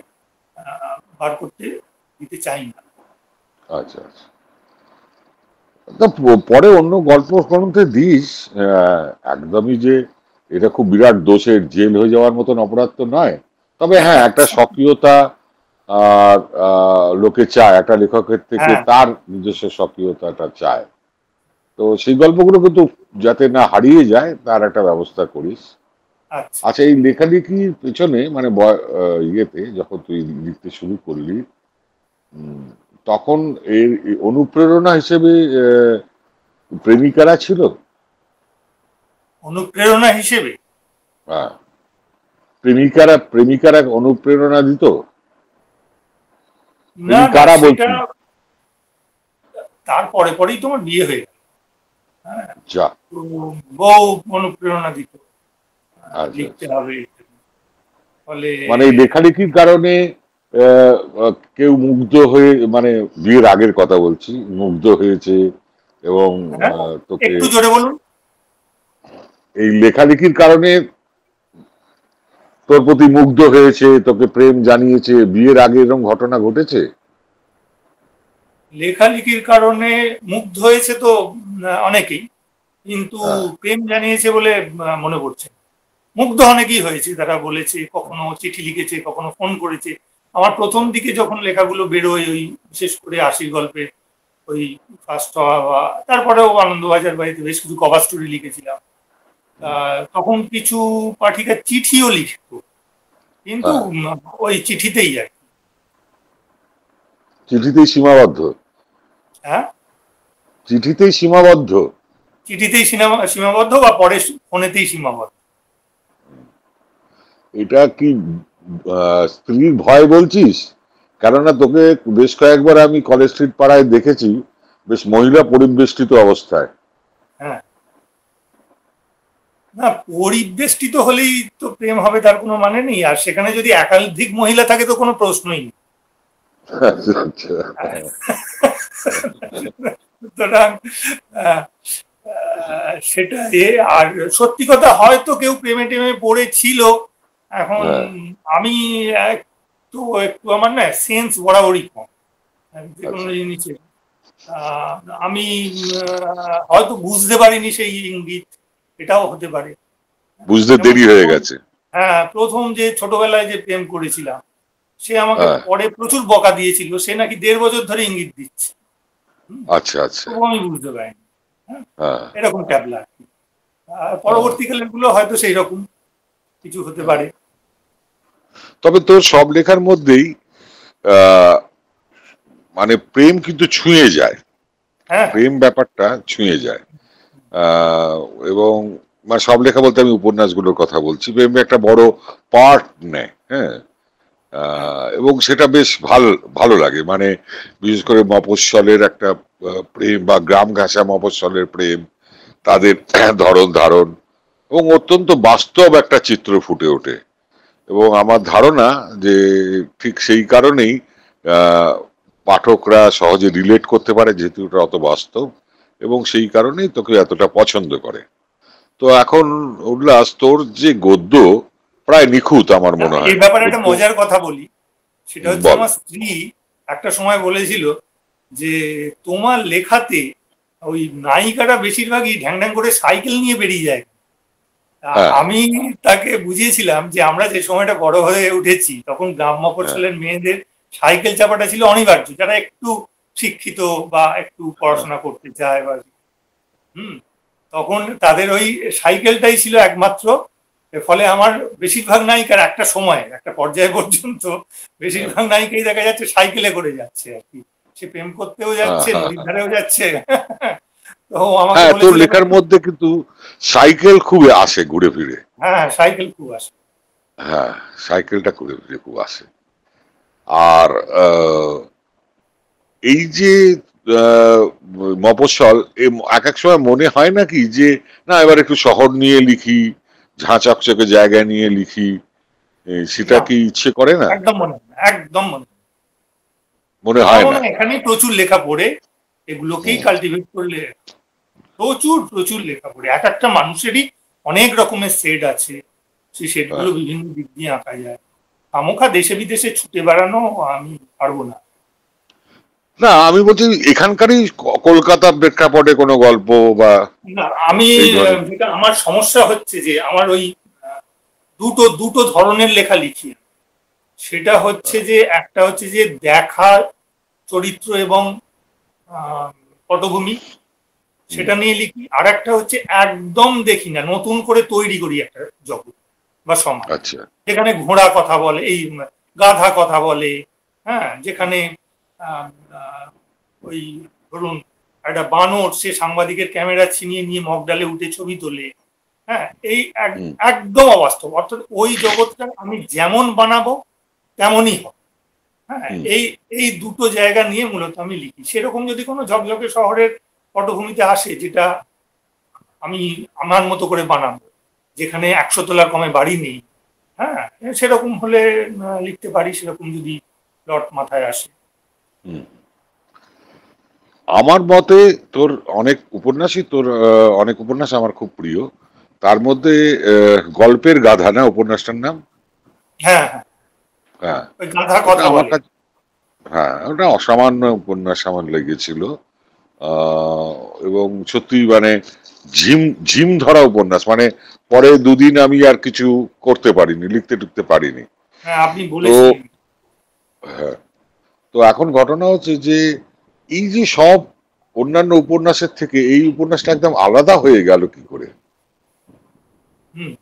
বার করতে দিতে চাই না। আচ্ছা আচ্ছা, তা পরে অন্য গল্প গ্রন্থে দিস। একদমই যে এটা খুব বিরাট দোষের জেল হয়ে যাওয়ার মতন অপরাধ তো নয়। তবে হ্যাঁ, একটা স্বকীয়তা আর লোকে চায়, একটা লেখকের থেকে হ্যাঁ, তার নিজস্ব স্বকীয়তাটা চায়। তো সেই গল্পগুলো কিন্তু যাতে না হারিয়ে যায় তার একটা ব্যবস্থা করিস। আচ্ছা। আচ্ছা, এই লেখালেখির পেছনে মানে ইয়েতে যখন তুই লিখতে শুরু করলি, উম, তখন এর অনুপ্রেরণা হিসেবে প্রেমিকারা ছিল? অনুপ্রেরণা হিসেবে? হ্যাঁ, প্রেমিকারা অনুপ্রেরণা দিত? না না, প্রেমিকারা সেটা বলছি। তারপরে পরেই তোমার বিয়ে হয়ে গেল। হ্যাঁ, যা। তো বউ অনুপ্রেরণা দিত, আচ্ছা লিখতে আচ্ছা, হবে। ফলে মানে এই লেখালেখির কারণে কেউ মুগ্ধ হয়ে, মানে বিয়ের আগের কথা বলছি, মুগ্ধ হয়েছে এবং হ্যাঁ, তোকে একটু জোরে বলুন। এই লেখালেখির কারণে তোর প্রতি মুগ্ধ হয়েছে, তোকে প্রেম জানিয়েছে, বিয়ের আগে এরকম ঘটনা ঘটেছে? লেখালেখির কারণে মুগ্ধ হয়েছে তো অনেকেই, কিন্তু হ্যাঁ প্রেম জানিয়েছে বলে মনে পড়ছে না। মুগ্ধ অনেকেই হয়েছে, তারা বলেছে, কখনো চিঠি লিখেছে, কখনো ফোন করেছে। আমার প্রথম দিকে যখন লেখাগুলো বেরোয়, ওই বিশেষ করে আশির গল্পে ওই ফার্স্ট হওয়া বা তারপরেও আনন্দবাজার বাড়িতে বেশ কিছু কভার স্টোরি লিখেছিলাম, তখন কিছু পাঠিকা চিঠিও লিখতো, কিন্তু হ্যাঁ, ওই চিঠিতেই আর কি। চিঠিতেই সীমাবদ্ধ। হ্যাঁ, চিঠিতেই সীমাবদ্ধ। চিঠিতেই সীমাবদ্ধ বা পরে ফোনেতেই সীমাবদ্ধ। এটা কি স্ত্রীর ভয় বলছিস? কেননা তোকে বেশ কয়েকবার আমি কলেজ স্ট্রিট পাড়ায় দেখেছি বেশ মহিলা পরিবেষ্টিত অবস্থায়। হ্যাঁ, না, পরিবেষ্টিত হলেই তো প্রেম হবে তার কোনো মানে নেই, আর সেখানে যদি একাধিক মহিলা থাকে তো কোনো প্রশ্নই নেই। আচ্ছা আচ্ছা। সুতরাং আহ, সেটা আর সত্যি কথা, হয়তো কেউ প্রেমে টেমে পড়েছিল। এখন হ্যাঁ, আমি একটু একটু আমার না সেন্স বরাবরই কম যে কোনো আচ্ছা, জিনিসে। আহ, আমি হয়তো বুঝতে পারিনি সেই ইঙ্গিত, এটাও হতে পারে। বুঝতে যেমন দেরি হয়ে গেছে। হ্যাঁ, প্রথম যে ছোটবেলায় যে প্রেম করেছিলাম, সে আমাকে হ্যাঁ, পরে প্রচুর বকা দিয়েছিল, সে নাকি 1.5 বছর ধরে ইঙ্গিত দিচ্ছে। হুম, আচ্ছা আচ্ছা। তবুও আমি বুঝতে পারিনি। হ্যাঁ, হ্যাঁ, এরকম ট্যাবলা আর কি। হ্যাঁ, পরবর্তীকালের গুলো হয়তো সেই রকম কিছু হতে হ্যাঁ। পারে। তবে তোর সব লেখার মধ্যেই আহ, মানে প্রেম কিন্তু ছুঁয়ে যায়। হ্যাঁ, প্রেম ব্যাপারটা ছুঁয়ে যায়। আহ, এবং মানে সব লেখা বলতে আমি উপন্যাসগুলোর কথা বলছি, প্রেম একটা বড় পার্ট নেয়। হ্যাঁ, হ্যাঁ, এবং সেটা বেশ ভালো লাগে। মানে বিশেষ করে মফস্বলের একটা প্রেম বা গ্রাম ঘাসা মফস্বলের প্রেম, তাদের ধরন ধারণ এবং অত্যন্ত বাস্তব একটা চিত্র ফুটে ওঠে। এবং আমার ধারণা যে ঠিক সেই কারণেই আহ, পাঠকরা সহজে রিলেট করতে পারে, যেহেতু এটা অত বাস্তব, এবং সেই কারণেই তোকে এতটা পছন্দ করে। তো এখন উল্লাস, তোর যে গদ্য প্রায় নিখুঁত আমার না, মনে এই হয় ব্যাপারে একটা গদ্য। মজার কথা বলি। সেটা হচ্ছে, বল। আমার স্ত্রী একটা সময় বলেছিল যে তোমার লেখাতে ওই নায়িকাটা বেশিরভাগই ঢ্যাং ঢ্যাং করে সাইকেল নিয়ে বেরিয়ে যায়। হ্যাঁ, আমি তাকে বুঝিয়েছিলাম যে আমরা যে সময়টা বড় হয়ে উঠেছি, তখন গ্রাম হ্যাঁ, মফস্বলের মেয়েদের সাইকেল চাপাটা ছিল অনিবার্য, যারা একটু শিক্ষিত বা একটু হ্যাঁ, পড়াশোনা করতে চায় বা হুম, তখন তাদের ওই সাইকেলটাই ছিল একমাত্র। এর ফলে আমার বেশিরভাগ নায়িকার একটা সময়, একটা পর্যায়ে পর্যন্ত হ্যাঁ, বেশিরভাগ নায়িকাই দেখা যাচ্ছে সাইকেলে করে যাচ্ছে আর কি। সে প্রেম করতেও হ্যাঁ, যাচ্ছে, হ্যাঁ, নদীর হ্যাঁ। ধারেও যাচ্ছে। তো ও আমাকে হ্যাঁ, তোর বলেছিল, লেখার মধ্যে কিন্তু সাইকেল খুব আসে ঘুরে ফিরে। হ্যাঁ হ্যাঁ, সাইকেল খুব আসে। হ্যাঁ, সাইকেলটা ঘুরে ফিরে খুব আসে। আর এই যে আহ, মফস্বল, এক এক সময় মনে হয় নাকি যে না এবার একটু শহর নিয়ে লিখি, ঝাঁ চকচকে জায়গা নিয়ে লিখি, সেটা না, কি ইচ্ছে করে না? একদম মনে হয় না, একদম মনে হয় না। মনে আমার হয় মনে না। হয় এখানে প্রচুর লেখা পড়ে, এগুলোকেই কালটিভেট করলে প্রচুর প্রচুর লেখা পড়ে। এক একটা মানুষেরই অনেক রকমের শেড আছে, সেই শেডগুলো হ্যাঁ। বিভিন্ন দিক দিয়ে আঁকা যায়। খামোখা দেশে বিদেশে ছুটে বেড়ানো আমি পারবো না। না, আমি বলছি এখানকারই কলকাতার প্রেক্ষাপটে কোনো গল্প বা না, আমি এই ধরনের। যেটা আমার সমস্যা হচ্ছে যে আমার ওই আহ, দুটো দুটো ধরনের লেখা লিখি। সেটা হচ্ছে যে একটা হচ্ছে যে দেখা চরিত্র এবং আহ, পটভূমি, হুম, সেটা নিয়ে লিখি। আর একটা হচ্ছে একদম দেখি না, নতুন করে তৈরি করি একটা জগৎ বা সমাজ, আচ্ছা। যেখানে ঘোড়া কথা বলে, এই গাধা কথা বলে, হ্যাঁ, যেখানে আহ, আহ, ওই ধরুন একটা বানর সে সাংবাদিকের ক্যামেরা ছিনিয়ে নিয়ে মগডালে উঠে ছবি তোলে, হ্যাঁ, এই হুম, একদম অবাস্তব। অর্থাৎ ওই জগৎটা আমি যেমন বানাবো তেমনই হবে। হ্যাঁ, হুম। এই এই দুটো জায়গা নিয়ে মূলত আমি লিখি। সেরকম যদি কোনো ঝকঝকে শহরের পটভূমিতে আসে, যেটা আমি আমার মতো করে বানাবো, যেখানে 100 তলার কমে বাড়ি নেই, হ্যাঁ, সেরকম হলে লিখতে পারি, সেরকম যদি প্লট মাথায় আসে। হুম। আমার মতে তোর অনেক উপন্যাসই তোর অনেক উপন্যাস আমার খুব প্রিয়। তার মধ্যে গল্পের গাধা না উপন্যাসটার নাম? হ্যাঁ, হ্যাঁ, হ্যাঁ, ওই গাধা ওটা কথা আমার বলে। কাছে, হ্যাঁ ওটা অসামান্য উপন্যাস আমার লেগেছিল। আহ, এবং সত্যি মানে ঝিম ঝিম ধরা উপন্যাস, মানে পরে দুদিন আমি আর কিছু করতে পারিনি, লিখতে টুকতে পারিনি। হ্যাঁ, আপনি তো বলেছিলেন। হ্যাঁ, তো এখন ঘটনা হচ্ছে যে এই যে সব অন্যান্য উপন্যাসের থেকে এই উপন্যাসটা একদম আলাদা হয়ে গেল কি করে? হুম।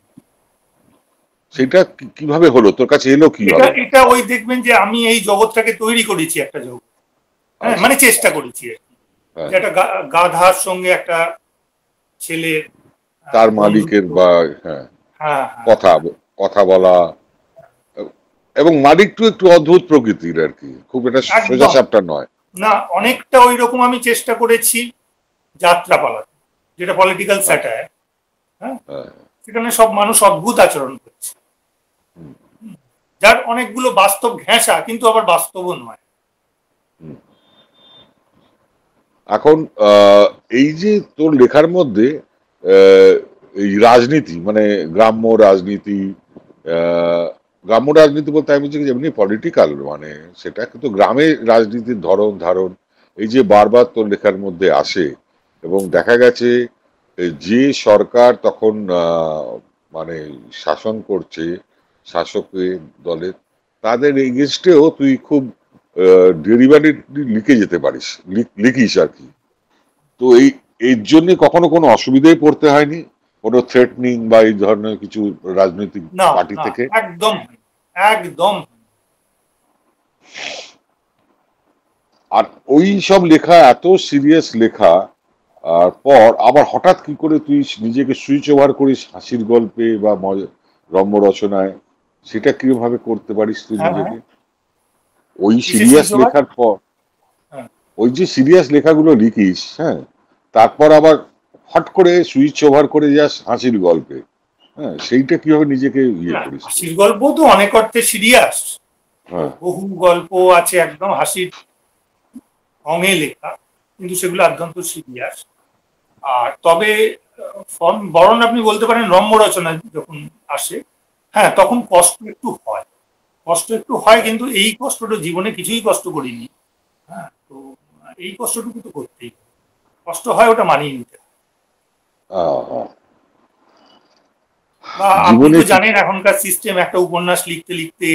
সেটা কিভাবে হলো, তোর কাছে এলো এটা কিভাবে? এটা ওই দেখবেন যে আমি এই জগৎটাকে তৈরি করেছি, একটা জগৎ, হ্যাঁ, আচ্ছা। মানে চেষ্টা করেছি আর কি। হ্যাঁ, যে একটা গাধার সঙ্গে একটা ছেলের তার মালিকের বন্ধুত্ব। বা, হ্যাঁ, হ্যাঁ, হ্যাঁ, কথা কথা বলা, এবং মালিকটু একটু অদ্ভুত প্রকৃতির আর কি, খুব এটা সোজা একদম। সাপটা নয়। না, হ্যাঁ, অনেকটা ওই রকম আমি চেষ্টা করেছি যাত্রাপালা, যেটা পলিটিক্যাল হ্যাঁ, স্যাটায়ার। হ্যাঁ, হ্যাঁ, সেখানে সব মানুষ অদ্ভুত আচরণ করছে, হুম, যার অনেকগুলো বাস্তব ঘেঁষা, কিন্তু আবার বাস্তবও নয়। হুম। এখন এই যে তোর লেখার মধ্যে আহ, এই রাজনীতি মানে গ্রাম্য রাজনীতি, আহ, গ্রাম্য রাজনীতি বলতে আমি বলছি যেমনি পলিটিক্যাল, মানে সেটা কিন্তু গ্রামের রাজনীতির ধরন ধারণ এই যে বারবার তোর লেখার মধ্যে আসে। এবং দেখা গেছে যে সরকার তখন মানে শাসন করছে, শাসকের দলের, তাদের এগেনস্টেও তুই খুব ডেরিভেটিভ লিখে যেতে পারিস, লিখিস আর কি। তো এর জন্য কখনো কোনো অসুবিধায় পড়তে হয়নি, কোনো থ্রেটনিং বা এই ধরনের কিছু রাজনৈতিক না, পার্টি না, থেকে? একদম একদম। আর ওই সব লেখা, এত সিরিয়াস লেখা আর পর আবার হঠাৎ কি করে তুই নিজেকে সুইচ ওভার করিস হাসির গল্পে বা রম্য রচনায়? সেটা কিভাবে করতে পারিস তুই হ্যাঁ, হ্যাঁ, নিজেকে ওই কিসে সিরিয়াস সুইচ ওভার? লেখার পর? হ্যাঁ। ওই যে সিরিয়াস লেখাগুলো লিখিস, হ্যাঁ, তারপর আবার হট করে সুইচ ওভার করে যাস হাসির গল্পে, হ্যাঁ, সেইটা কিভাবে নিজেকে ইয়ে না, করিস তুই? হাসির গল্প তো অনেক অর্থে সিরিয়াস। হ্যাঁ, বহু গল্প আছে একদম হাসির ঢঙে লেখা, কিন্তু সেগুলো অত্যন্ত সিরিয়াস। আর তবে বরং আপনি বলতে পারেন রম্য রচনা যখন আসে, হ্যাঁ, তখন কষ্ট একটু হয়। কষ্ট একটু হয়, হ্যাঁ, কিন্তু এই কষ্টটা জীবনে কিছুই কষ্ট করিনি। হ্যাঁ, তো এই কষ্টটুকু তো করতেই হবে। কষ্ট হয়, ওটা মানিয়ে নিতে হয়। আহ, আহ। বা আপনি জীবনে তো কি, জানেন এখনকার সিস্টেম, একটা উপন্যাস লিখতে লিখতে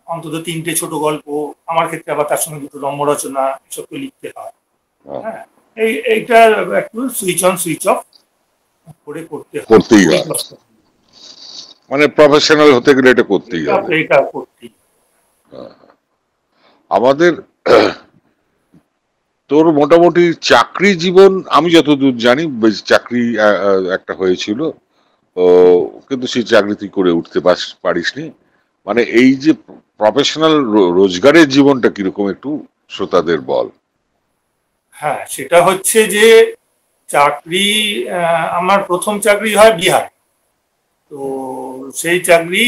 অন্তত 3টে ছোট গল্প, আমার ক্ষেত্রে আবার তার সঙ্গে দুটো রম্য রচনা, এসব তো লিখতে হয়। আহ, হ্যাঁ, এইটা একটু সুইচ অন সুইচ অফ করে করতে হয়, করতেই ওই হয়, কষ্ট। মানে প্রফেশনাল হতে গেলে এটা করতেই এটা হবে। এটা করতেই। আমাদের তোর মোটামুটি চাকরি জীবন আমি যতদূর জানি বেশ চাকরি একটা হয়েছিল, ও, কিন্তু সেই চাকরি তুই করে উঠতে পারিসনি। মানে এই যে প্রফেশনাল রোজগারের জীবনটা কিরকম একটু শ্রোতাদের বল। হ্যাঁ, সেটা হচ্ছে যে চাকরি, আমার প্রথম চাকরি হয় বিহার। তো সেই চাকরি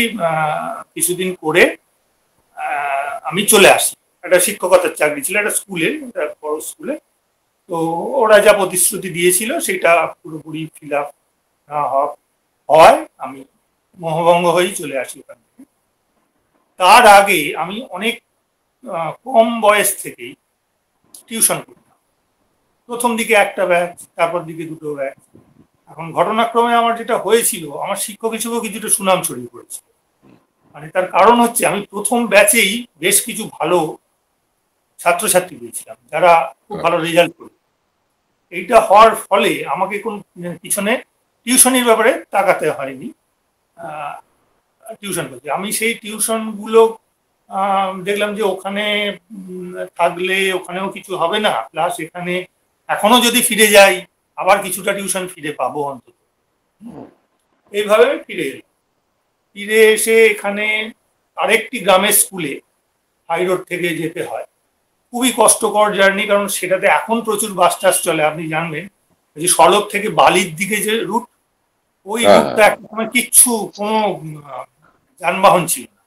কিছুদিন করে আমি চলে আসি একটা শিক্ষকতার চাকরি ছিল একটা স্কুলে, একটা বড় স্কুলে। তো ওরা যা প্রতিশ্রুতি দিয়েছিল সেটা পুরোপুরি ফিল আপ না হয় আমি মোহভঙ্গ হয়েই চলে আসি ওখান থেকে। তার আগে আমি অনেক কম বয়স থেকেই টিউশন করতাম। প্রথম দিকে একটা ব্যাচ, তারপর দিকে দুটো ব্যাচ। এখন ঘটনাক্রমে আমার যেটা হয়েছিল, আমার শিক্ষক হিসেবেও কিছুটা সুনাম ছড়িয়ে পড়েছিল। মানে তার কারণ হচ্ছে আমি প্রথম ব্যাচেই বেশ কিছু ভালো ছাত্রছাত্রী পেয়েছিলাম যারা খুব ভালো রেজাল্ট করে। এইটা হওয়ার ফলে আমাকে কোন পিছনে টিউশনের ব্যাপারে তাকাতে হয়নি। টিউশন করছি আমি, সেই টিউশন গুলো দেখলাম যে ওখানে থাকলে ওখানেও কিছু হবে না, প্লাস এখানে এখনো যদি ফিরে যাই আবার কিছুটা টিউশন ফিরে পাবো অন্তত। এইভাবে ফিরে এসে এখানে আরেকটি গ্রামের স্কুলে হাই রোড থেকে যেতে হয়। খুবই কষ্টকর জার্নি, কারণ সেটাতে এখন প্রচুর বাস টাস চলে, আপনি জানবেন যে সড়ক থেকে বালির দিকে যে রুট, ওই রুটটা একটা সময় কিচ্ছু কোনো যানবাহন ছিল না।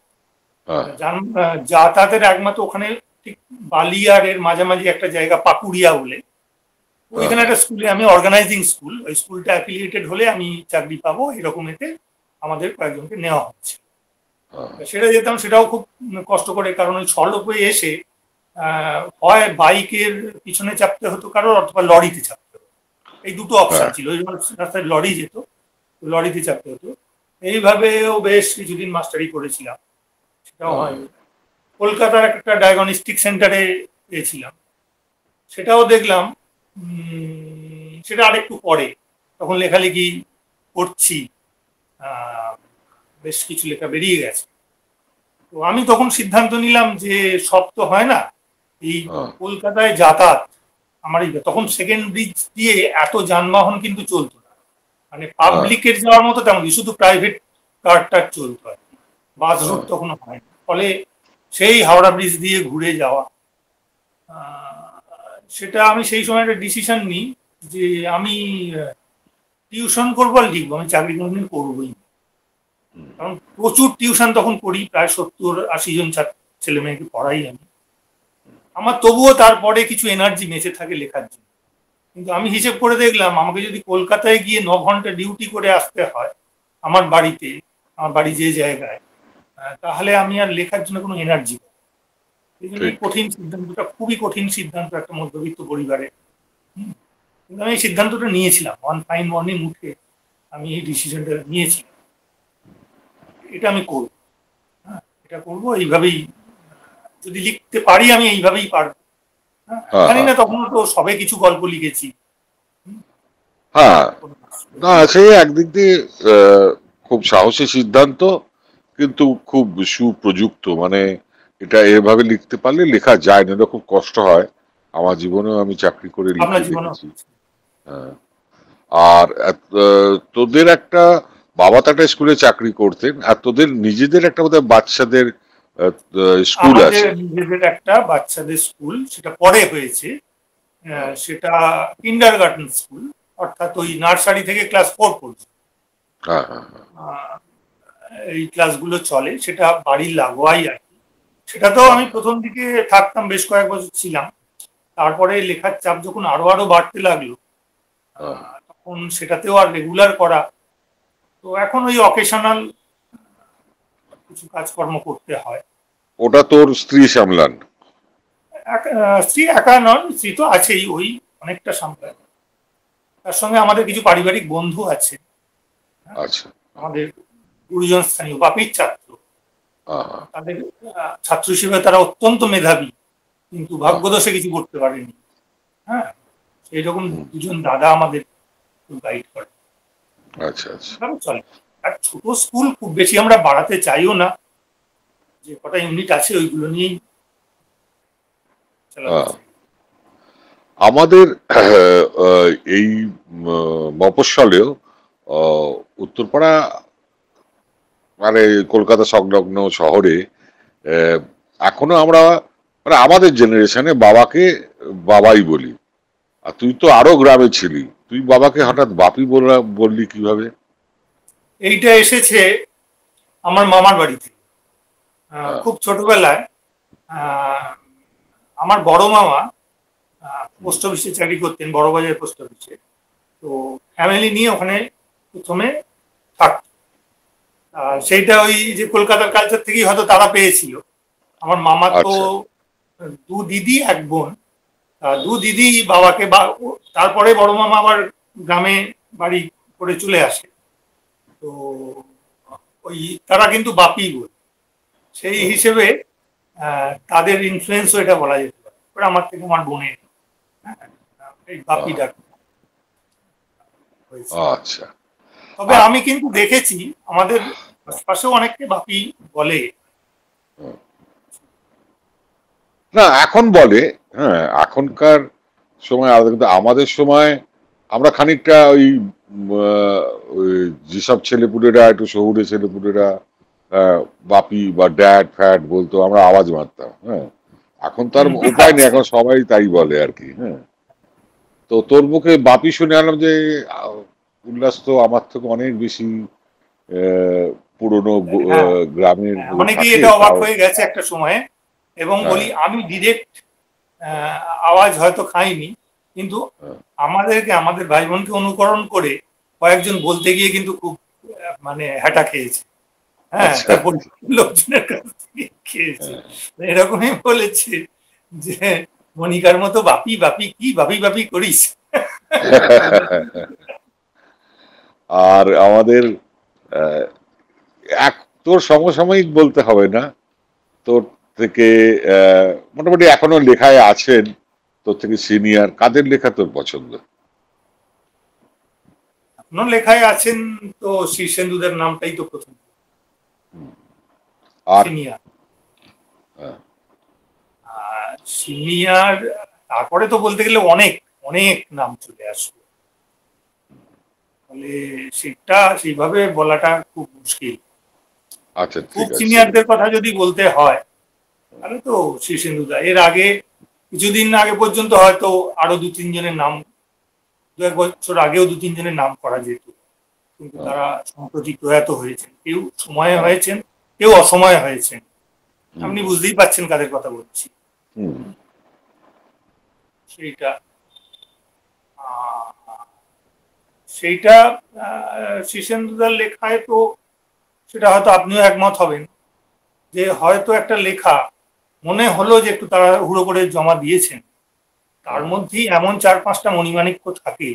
যাতায়াতের একমাত্র ওখানে ঠিক বালি আর এর মাঝামাঝি একটা জায়গা পাকুড়িয়া বলে, ওইখানে একটা স্কুলে আমি অর্গানাইজিং স্কুল, ওই স্কুলটা অ্যাফিলিয়েটেড হলে আমি চাকরি পাবো এরকম এতে আমাদের কয়েকজনকে নেওয়া হচ্ছে। সেটা যেতাম, সেটাও খুব কষ্ট করে, কারণ ওই সড়কে এসে হয় বাইকের পিছনে চাপতে হতো কারোর, অথবা লরিতে চাপতে হতো। এই দুটো অপশন ছিল। ওই রাস্তায় লরি যেত, লরিতে চাপতে হতো। এইভাবেও বেশ কিছুদিন মাস্টারি করেছিলাম, সেটাও হয়নি। কলকাতার একটা ডায়াগনস্টিক সেন্টারে পেয়েছিলাম, সেটাও দেখলাম সেটা আরেকটু পরে, তখন লেখালেখি করছি, বেশ কিছু লেখা বেরিয়ে গেছে। তো আমি তখন সিদ্ধান্ত নিলাম যে সব তো হয় না, এই কলকাতায় যাতায়াত আমার তখন সেকেন্ড ব্রিজ দিয়ে এত যানবাহন কিন্তু চলতো না, মানে পাবলিকের যাওয়ার মতো তেমন, শুধু প্রাইভেট কারটার চলতো আর কি, বাস রুট তখন হয় না। ফলে সেই হাওড়া ব্রিজ দিয়ে ঘুরে যাওয়া, সেটা আমি সেই সময় একটা ডিসিশন নিই যে আমি টিউশন করবো আর লিখবো, আমি চাকরি কোনোদিন করবোই না। কারণ প্রচুর টিউশন তখন করি, প্রায় 70-80 জন ছেলে মেয়েকে পড়াই আমি। আমার তবুও তারপরে কিছু এনার্জি বেঁচে থাকে লেখার জন্য। কিন্তু আমি হিসেব করে দেখলাম আমাকে যদি কলকাতায় গিয়ে 9 ঘন্টা ডিউটি করে আসতে হয় আমার বাড়িতে, আমার বাড়ি যে জায়গায়, তাহলে আমি আর লেখার জন্য কোনো এনার্জি পাই। এই জন্য এই কঠিন সিদ্ধান্তটা, খুবই কঠিন সিদ্ধান্ত একটা মধ্যবিত্ত পরিবারে। কিন্তু আমি এই সিদ্ধান্তটা নিয়েছিলাম, ওয়ান ফাইন মর্নিং উঠে আমি এই ডিসিশনটা নিয়েছিলাম, এটা আমি করবো। হ্যাঁ, এটা করবো, এইভাবেই যদি লিখতে পারি আমি এইভাবেই পারবো। জানি না তখন তো সবে কিছু গল্প লিখেছি। হ্যাঁ, না সেই একদিক দিয়ে খুব সাহসী সিদ্ধান্ত, কিন্তু খুব সুপ্রযুক্ত। মানে এটা এভাবে লিখতে পারলে লেখা যায় না, এটা খুব কষ্ট হয়। আমার জীবনেও আমি চাকরি করে লিখে দেখেছি। আর তোদের একটা বাবা তো একটা স্কুলে চাকরি করতেন, আর তোদের নিজেদের একটা বোধহয় বাচ্চাদের স্কুল আছে। নিজেদের একটা বাচ্চাদের স্কুল, সেটা পরে হয়েছে। সেটা কিন্ডারগার্টেন স্কুল, অর্থাৎ ওই নার্সারি থেকে ক্লাস 4 পর্যন্ত এই ক্লাসগুলো চলে, সেটা বাড়ির লাগোয়াই আর কি। সেটাতেও আমি প্রথম দিকে থাকতাম, বেশ কয়েক বছর ছিলাম। তারপরে লেখার চাপ যখন আরো বাড়তে লাগলো, তখন সেটাতেও আর রেগুলার করা, তো এখন ওই অকেশনাল কিছু কাজকর্ম করতে হয়। ওটা তোর স্ত্রী সামলান? স্ত্রী একা নন, স্ত্রী তো আছেই, ওই অনেকটা সামলায়। তার সঙ্গে আমাদের কিছু পারিবারিক বন্ধু আছে। আচ্ছা, আমাদের গুরুজন স্থানীয় বাপির ছাত্র, তাদের ছাত্র হিসেবে তারা অত্যন্ত মেধাবী, কিন্তু ভাগ্যদোষে কিছু করতে পারেনি। হ্যাঁ, সেই রকম দুজন দাদা আমাদের গাইড করে। আচ্ছা আচ্ছা, চলে। আর ছোট স্কুল, খুব বেশি আমরা বাড়াতে চাইও না, যে কটা ইউনিট আছে ওইগুলো নিয়েই আমাদের এই মফস্বলেও উত্তরপাড়া মানে কলকাতা সংলগ্ন শহরে এখনো আমরা মানে আমাদের জেনারেশনে বাবাকে বাবাই বলি। আর তুই তো আরো গ্রামে ছিলি, তুই বাবাকে হঠাৎ বাপি বললি কিভাবে? এইটা এসেছে আমার মামার বাড়িতে। খুব ছোটবেলায় আমার বড় মামা পোস্ট অফিসে চাকরি করতেন, বড়বাজার পোস্ট অফিসে। তো ফ্যামিলি নিয়ে ওখানে প্রথমে থাকতো। সেইটা ওই যে কলকাতার কালচার থেকেই হয়তো তারা পেয়েছিল। আমার মামার তো আচ্ছা। 2 দিদি 1 বোন। দু দিদি বাবাকে তারপরে বড় মামা আবার গ্রামে বাড়ি করে চলে আসে। তো ওই তারা কিন্তু বাপি বলে, সেই হিসেবে তাদের ইনফ্লুয়েন্সও এটা বলা যেতে পারে। ওরা আমার থেকে আমার বোনের এই বাপি ডাক হয়েছে। আচ্ছা। তবে আমি কিন্তু দেখেছি আমাদের আশপাশেও অনেককে বাপি বলে। না, এখন বলে, হ্যাঁ, এখনকার সময় আলাদা, কিন্তু আমাদের সময় আমরা খানিকটা ওই যেসব ছেলেপুলেরা একটু শহুরে ছেলেপুলেরা বাপি বা ড্যাড ফ্যাট বলতো, আমরা আওয়াজ মারতাম। হ্যাঁ, এখন তার উপায় নেই, এখন সবাই তাই বলে আর কি। হ্যাঁ, তো তোর মুখে বাপি শুনে আনলাম যে উল্লাস তো আমার থেকে অনেক বেশি পুরনো হ্যাঁ, গ্রামের অনেকেই থাকে এটা অবাক তাও। হয়ে গেছে একটা সময়ে। এবং হ্যাঁ, বলি আমি ডিরেক্ট আওয়াজ হয়তো খাইনি, কিন্তু হ্যাঁ। আমাদের ভাই বোনকে অনুকরণ করে কয়েকজন বলতে গিয়ে কিন্তু খুব মানে হ্যাটা খেয়েছে। হ্যাঁ, আচ্ছা। তারপর লোকজনের কাছ থেকে খেয়েছে। এরকমই বলেছে যে মনিকার মতো বাপি বাপি কি বাপি বাপি করিস। আর আমাদের আহ, এক তোর সমসাময়িক বলতে হবে না, তোর থেকে মোটামুটি এখনো লেখায় আছেন, তোর থেকে সিনিয়র কাদের লেখা তোর পছন্দ? এখনো লেখায় আছেন তো শীর্ষেন্দুদের নামটাই তো প্রথম আর সিনিয়র। হ্যাঁ, সিনিয়র তারপরে তো বলতে গেলে অনেক অনেক নাম চলে আসবে, ফলে সেটা সেইভাবে বলাটা খুব মুশকিল। আচ্ছা, খুব ঠিক আছে। সিনিয়রদের কথা যদি বলতে হয় তাহলে তো শীর্ষেন্দুদা। এর আগে কিছুদিন আগে পর্যন্ত হয়তো আরো 2-3 জনের নাম, 2-1 বছর আগেও 2-3 জনের নাম করা যেত, কিন্তু হ্যাঁ, তারা সম্প্রতি প্রয়াত হয়েছেন। কেউ সময়ে হ্যাঁ, হয়েছেন, কেউ অসময়ে হয়েছেন। হুম, আপনি বুঝতেই পাচ্ছেন কাদের কথা বলছি। হুম, সেইটা সেইটা শীর্ষেন্দুদার লেখায় তো সেটা হয়তো আপনিও একমত হবেন যে হয়তো একটা লেখা মনে হলো যে একটু তারা হুড়ো করে জমা দিয়েছেন, তার মধ্যেই এমন 4-5টা মণিমাণিক্য থাকে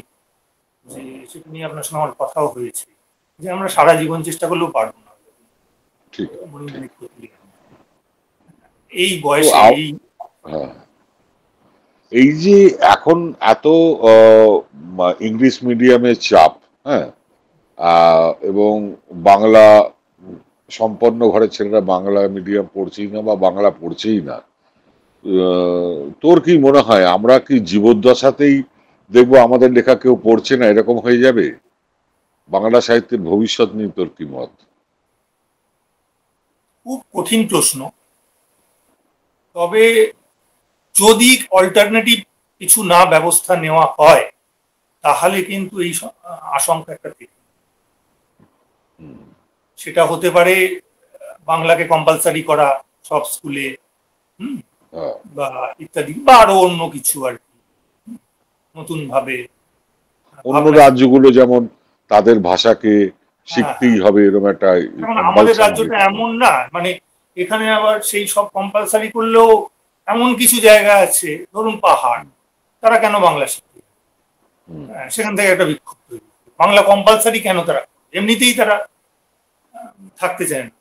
যে সেটা নিয়ে আপনার সঙ্গে আমার কথাও হয়েছে, যে আমরা সারা জীবন চেষ্টা করলেও পারবো না ঠিক, ঠিক। মণিমাণিক্য তুলে আনতে। এই তো বয়সে এই হ্যাঁ, এই যে এখন এত ইংলিশ মিডিয়ামের চাপ, হ্যাঁ, এবং বাংলা সম্পন্ন ঘরের ছেলেরা বাংলা মিডিয়াম পড়ছেই না বা বাংলা পড়ছেই না। তোর কি মনে হয় আমরা কি জীবদ্দশাতেই দেখবো আমাদের লেখা কেউ পড়ছে না, এরকম হয়ে যাবে? বাংলা সাহিত্যের ভবিষ্যৎ নিয়ে তোর কি মত? খুব কঠিন প্রশ্ন। তবে যদি অল্টারনেটিভ কিছু না ব্যবস্থা নেওয়া হয় তাহলে কিন্তু এই আশঙ্কা একটা থেকে। সেটা হতে পারে বাংলাকে কম্পালসারি করা সব স্কুলে, হ্যাঁ, বা ইত্যাদি, বা আরো অন্য কিছু আর কি, নতুন ভাবে অন্য ভাবনা। রাজ্যগুলো যেমন তাদের ভাষাকে হ্যাঁ, শিখতেই হবে এরকম একটা এখন আমাদের কম্পালশন রাজ্যটা দিতে। এমন না, মানে এখানে আবার সেই সব কম্পালসারি করলেও এমন কিছু জায়গা আছে, ধরুন পাহাড়, তারা কেন বাংলা শিখবে? সেখান থেকে একটা বিক্ষোভ তৈরি হবে। বাংলা কম্পালসারি কেন তারা, এমনিতেই তারা থাকতে চায় না।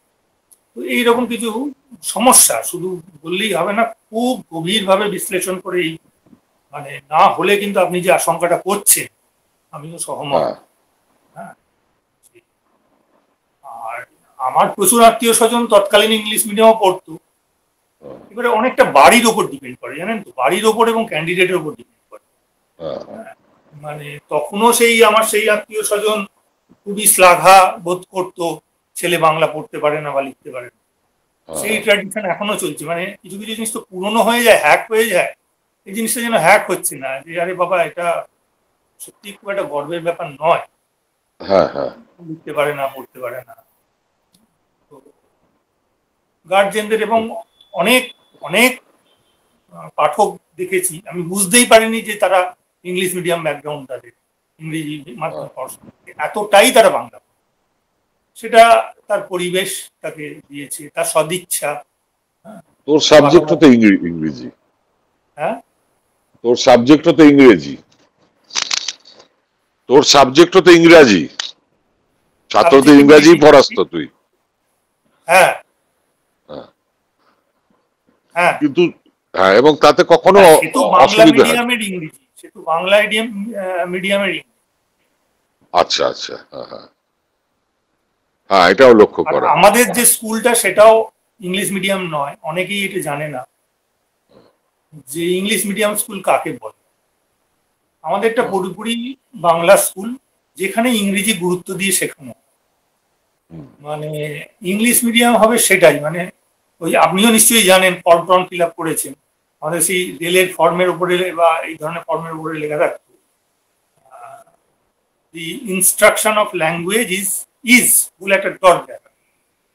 তো এইরকম কিছু সমস্যা শুধু বললেই হবে না, খুব গভীরভাবে বিশ্লেষণ করে মানে না হলে কিন্তু আপনি যে আশঙ্কাটা করছেন আমিও সহমত। হ্যাঁ, হ্যাঁ, আর আমার প্রচুর আত্মীয় স্বজন তৎকালীন ইংলিশ মিডিয়ামে পড়তো। এবারে অনেকটা বাড়ির ওপর ডিপেন্ড করে, জানেন তো, বাড়ির ওপর এবং ক্যান্ডিডেটের উপর ডিপেন্ড করে। হ্যাঁ, হ্যাঁ, মানে তখনও আমার সেই আত্মীয় স্বজন খুবই শ্লাঘা বোধ করতো ছেলে বাংলা পড়তে পারে না বা লিখতে পারে না। সেই হ্যাঁ, ট্র্যাডিশন এখনো চলছে। মানে কিছু কিছু জিনিস তো পুরনো হয়ে যায়, হ্যাক হয়ে যায়, এই জিনিসটা যেন হ্যাক হচ্ছে না, যে আরে বাবা এটা সত্যি খুব একটা গর্বের ব্যাপার নয়, হ্যাঁ, হ্যাঁ, লিখতে পারে না পড়তে পারে না। তো গার্জেনদের এবং অনেক অনেক পাঠক দেখেছি, আমি বুঝতেই পারিনি যে তারা ইংলিশ মিডিয়াম ব্যাকগ্রাউন্ড, তাদের ইংরেজি মাধ্যমে পড়াশোনা করে। এতটাই তারা বাংলা, সেটা তার পরিবেশ তাকে দিয়েছে, তার সদিচ্ছা। তোর সাবজেক্ট হতে ইংরেজি, হ্যাঁ, তোর সাবজেক্ট হতে ইংরেজি, তোর সাবজেক্ট হতে ইংরাজি, ছাত্রদের ইংরাজি পড়াস তো তুই? হ্যাঁ হ্যাঁ, কিন্তু হ্যাঁ, এবং তাতে কখনো সে তো বাংলা অসুবিধা হয়? মিডিয়ামের ইংরেজি, সে তো বাংলা মিডিয়ামের ইংরেজি। আচ্ছা আচ্ছা, হ্যাঁ হ্যাঁ হ্যাঁ, এটাও লক্ষ্য আর করা। আমাদের যে স্কুলটা সেটাও ইংলিশ মিডিয়াম নয়, অনেকেই এটা জানে না যে ইংলিশ মিডিয়াম স্কুল কাকে বলে। আমাদের একটা পুরোপুরি বাংলা স্কুল, যেখানে ইংরেজি গুরুত্ব দিয়ে শেখানো, মানে ইংলিশ মিডিয়াম হবে সেটাই। মানে ওই আপনিও নিশ্চয়ই জানেন, ফর্ম টর্ম ফিল আপ করেছেন, আমাদের সেই রেলের ফর্মের উপরে বা এই ধরনের ফর্মের উপরে লেখা থাকতো, দি ইনস্ট্রাকশন অফ ল্যাঙ্গুয়েজ ইজ বলে একটা ডট দেয়,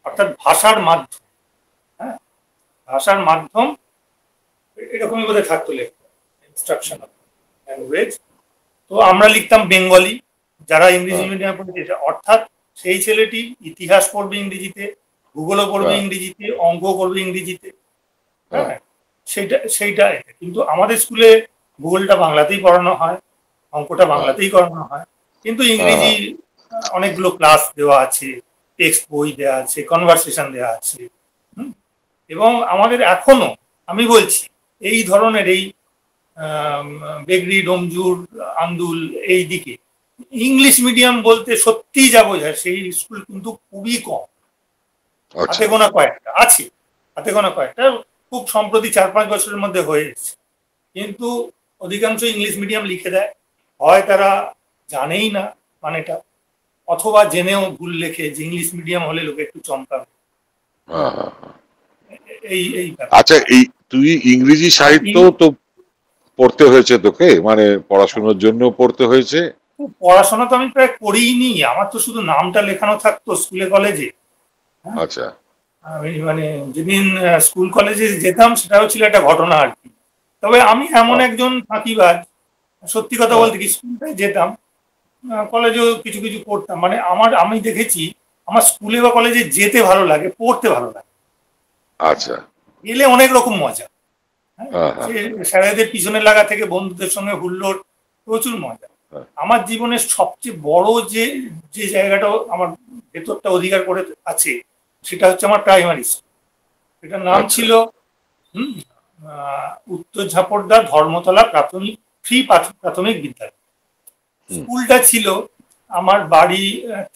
অর্থাৎ ভাষার মাধ্যম। হ্যাঁ, ভাষার মাধ্যম এরকমই বোধহয় থাকতো লেখা, ইনস্ট্রাকশন অফ ল্যাঙ্গুয়েজ। তো আমরা লিখতাম বেঙ্গলি, যারা ইংরেজি মিডিয়াম পড়েছে, অর্থাৎ সেই ছেলেটি ইতিহাস পড়বে ইংরেজিতে, ভূগোলও পড়বে ইংরেজিতে, অঙ্ক করবে ইংরেজিতে। হ্যাঁ, সেইটা কিন্তু আমাদের স্কুলে ভূগোলটা বাংলাতেই পড়ানো হয়, অঙ্কটা বাংলাতেই করানো হয়, কিন্তু ইংরেজি অনেকগুলো ক্লাস দেওয়া আছে, টেক্সট বই দেওয়া আছে, কনভারসেশন দেওয়া আছে। এবং আমাদের এখনো, আমি বলছি, এই ধরনের এই বেগরি, ডোমজুর, আন্দুল এই দিকে ইংলিশ মিডিয়াম বলতে সত্যি যা বোঝায় সেই স্কুল কিন্তু খুবই কম। হাতে গোনা কয়েকটা আছে, হাতে গোনা কয়েকটা খুব সম্প্রতি 4-5 বছরের মধ্যে হয়ে এসেছে, কিন্তু অধিকাংশ ইংলিশ মিডিয়াম লিখে দেয়, হয় তারা জানেই না মানেটা, অথবা জেনেও ভুল লেখে যে ইংলিশ মিডিয়াম হলে লোকে একটু চমকাবে। এই আচ্ছা, এই তুই ইংরেজি সাহিত্য তো পড়তে হয়েছে তোকে, মানে পড়াশোনার জন্য পড়তে হয়েছে? পড়াশোনা তো আমি প্রায় করিনি, আমার তো শুধু নামটা লেখানো থাকতো স্কুলে কলেজে। আচ্ছা, আমি মানে যেদিন স্কুল কলেজে যেতাম সেটাও ছিল একটা ঘটনা আর কি। তবে আমি এমন একজন ফাঁকিবাজ, সত্যি কথা বলতে কি, স্কুলটায় যেতাম, কলেজেও কিছু কিছু পড়তাম, মানে আমি দেখেছি আমার স্কুলে বা কলেজে যেতে ভালো লাগে, পড়তে ভালো লাগে। আচ্ছা, গেলে অনেক রকম মজা, স্যারেদের পিছনে লাগা থেকে বন্ধুদের সঙ্গে হুল্লোড়, প্রচুর মজা। আমার জীবনের সবচেয়ে বড় যে যে জায়গাটা আমার ভেতরটা অধিকার করে আছে, সেটা হচ্ছে আমার প্রাইমারি স্কুল। এটার নাম ছিল উত্তর ঝাপড়দা ধর্মতলা প্রাথমিক প্রাথমিক বিদ্যালয়। স্কুলটা ছিল আমার বাড়ি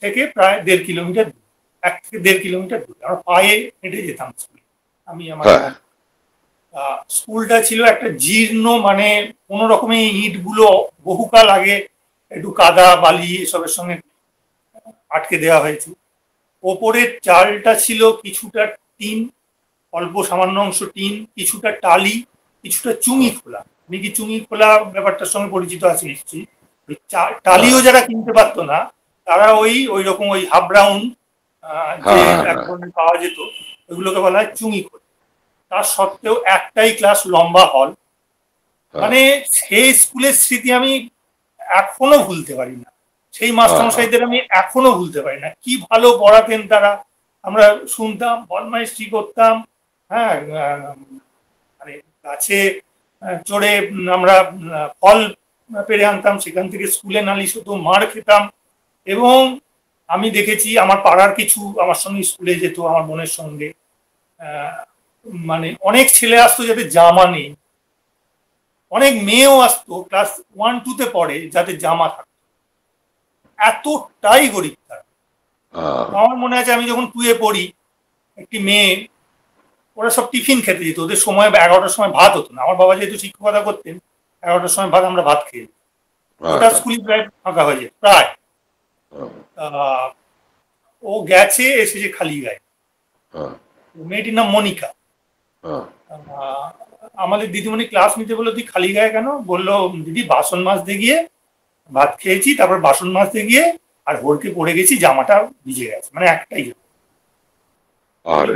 থেকে প্রায় 1.5 কিলোমিটার দূর, 1 থেকে 1.5 কিলোমিটার দূর। আমরা পায়ে হেঁটে যেতাম স্কুলে, আমি আমার। স্কুলটা ছিল একটা জীর্ণ, মানে কোনো রকমে ইটগুলো বহুকাল আগে একটু কাদা বালি এসবের সঙ্গে আটকে দেওয়া হয়েছে। ওপরের চালটা ছিল কিছুটা টিন, অল্প সামান্য অংশ টিন, কিছুটা টালি, কিছুটা চুঙি খোলা। আপনি কি চুঙি খোলা ব্যাপারটার সঙ্গে পরিচিত আছে নিশ্চয়ই? ওই টালিও যারা কিনতে পারতো না, তারা ওই রকম ওই হাফ রাউন্ড যে এক ধরনের পাওয়া যেত, ওইগুলোকে বলা হয় চুঙি খোলা। তার সত্ত্বেও একটাই ক্লাস, লম্বা হল, মানে সেই স্কুলের স্মৃতি আমি এখনো ভুলতে পারি না। সেই মাস্টারমশাইদের আমি এখনো ভুলতে পারি না, কি ভালো পড়াতেন তারা। আমরা শুনতাম, বদমাইশি করতাম, হ্যাঁ, মানে গাছে চড়ে আমরা ফল পেরে আনতাম, সেখান থেকে স্কুলে নালিশ হতো, মার খেতাম। এবং আমি দেখেছি আমার পাড়ার কিছু আমার সঙ্গে স্কুলে যেত, আমার বোনের সঙ্গে, মানে অনেক ছেলে আসতো যাদের জামা নেই, অনেক মেয়েও আসতো ক্লাস 1-2-তে পড়ে যাদের জামা থাকতো, এতটাই গরিব তারা। আমার মনে আছে আমি যখন 2-এ পড়ি, একটি মেয়ে, ওরা সব টিফিন খেতে যেত, ওদের সময় 11টার সময় ভাত হতো না। আমার বাবা যেহেতু শিক্ষকতা করতেন, 11টার সময় আমরা ভাত খেয়ে, ওটা স্কুল প্রায় ফাঁকা হয়ে যেত প্রায়। ও গেছে, এসেছে খালি গায়ে। মেয়েটির নাম মনিকা। আমাদের দিদিমণি ক্লাস নিতে বললো, তুই খালি গায়ে কেন? বললো, দিদি বাসন মাজতে গিয়ে ভাত খেয়েছি, তারপর বাসন মাজতে গিয়ে আর হড়কে পড়ে গেছি, জামাটা ভিজে গেছে, মানে একটাই।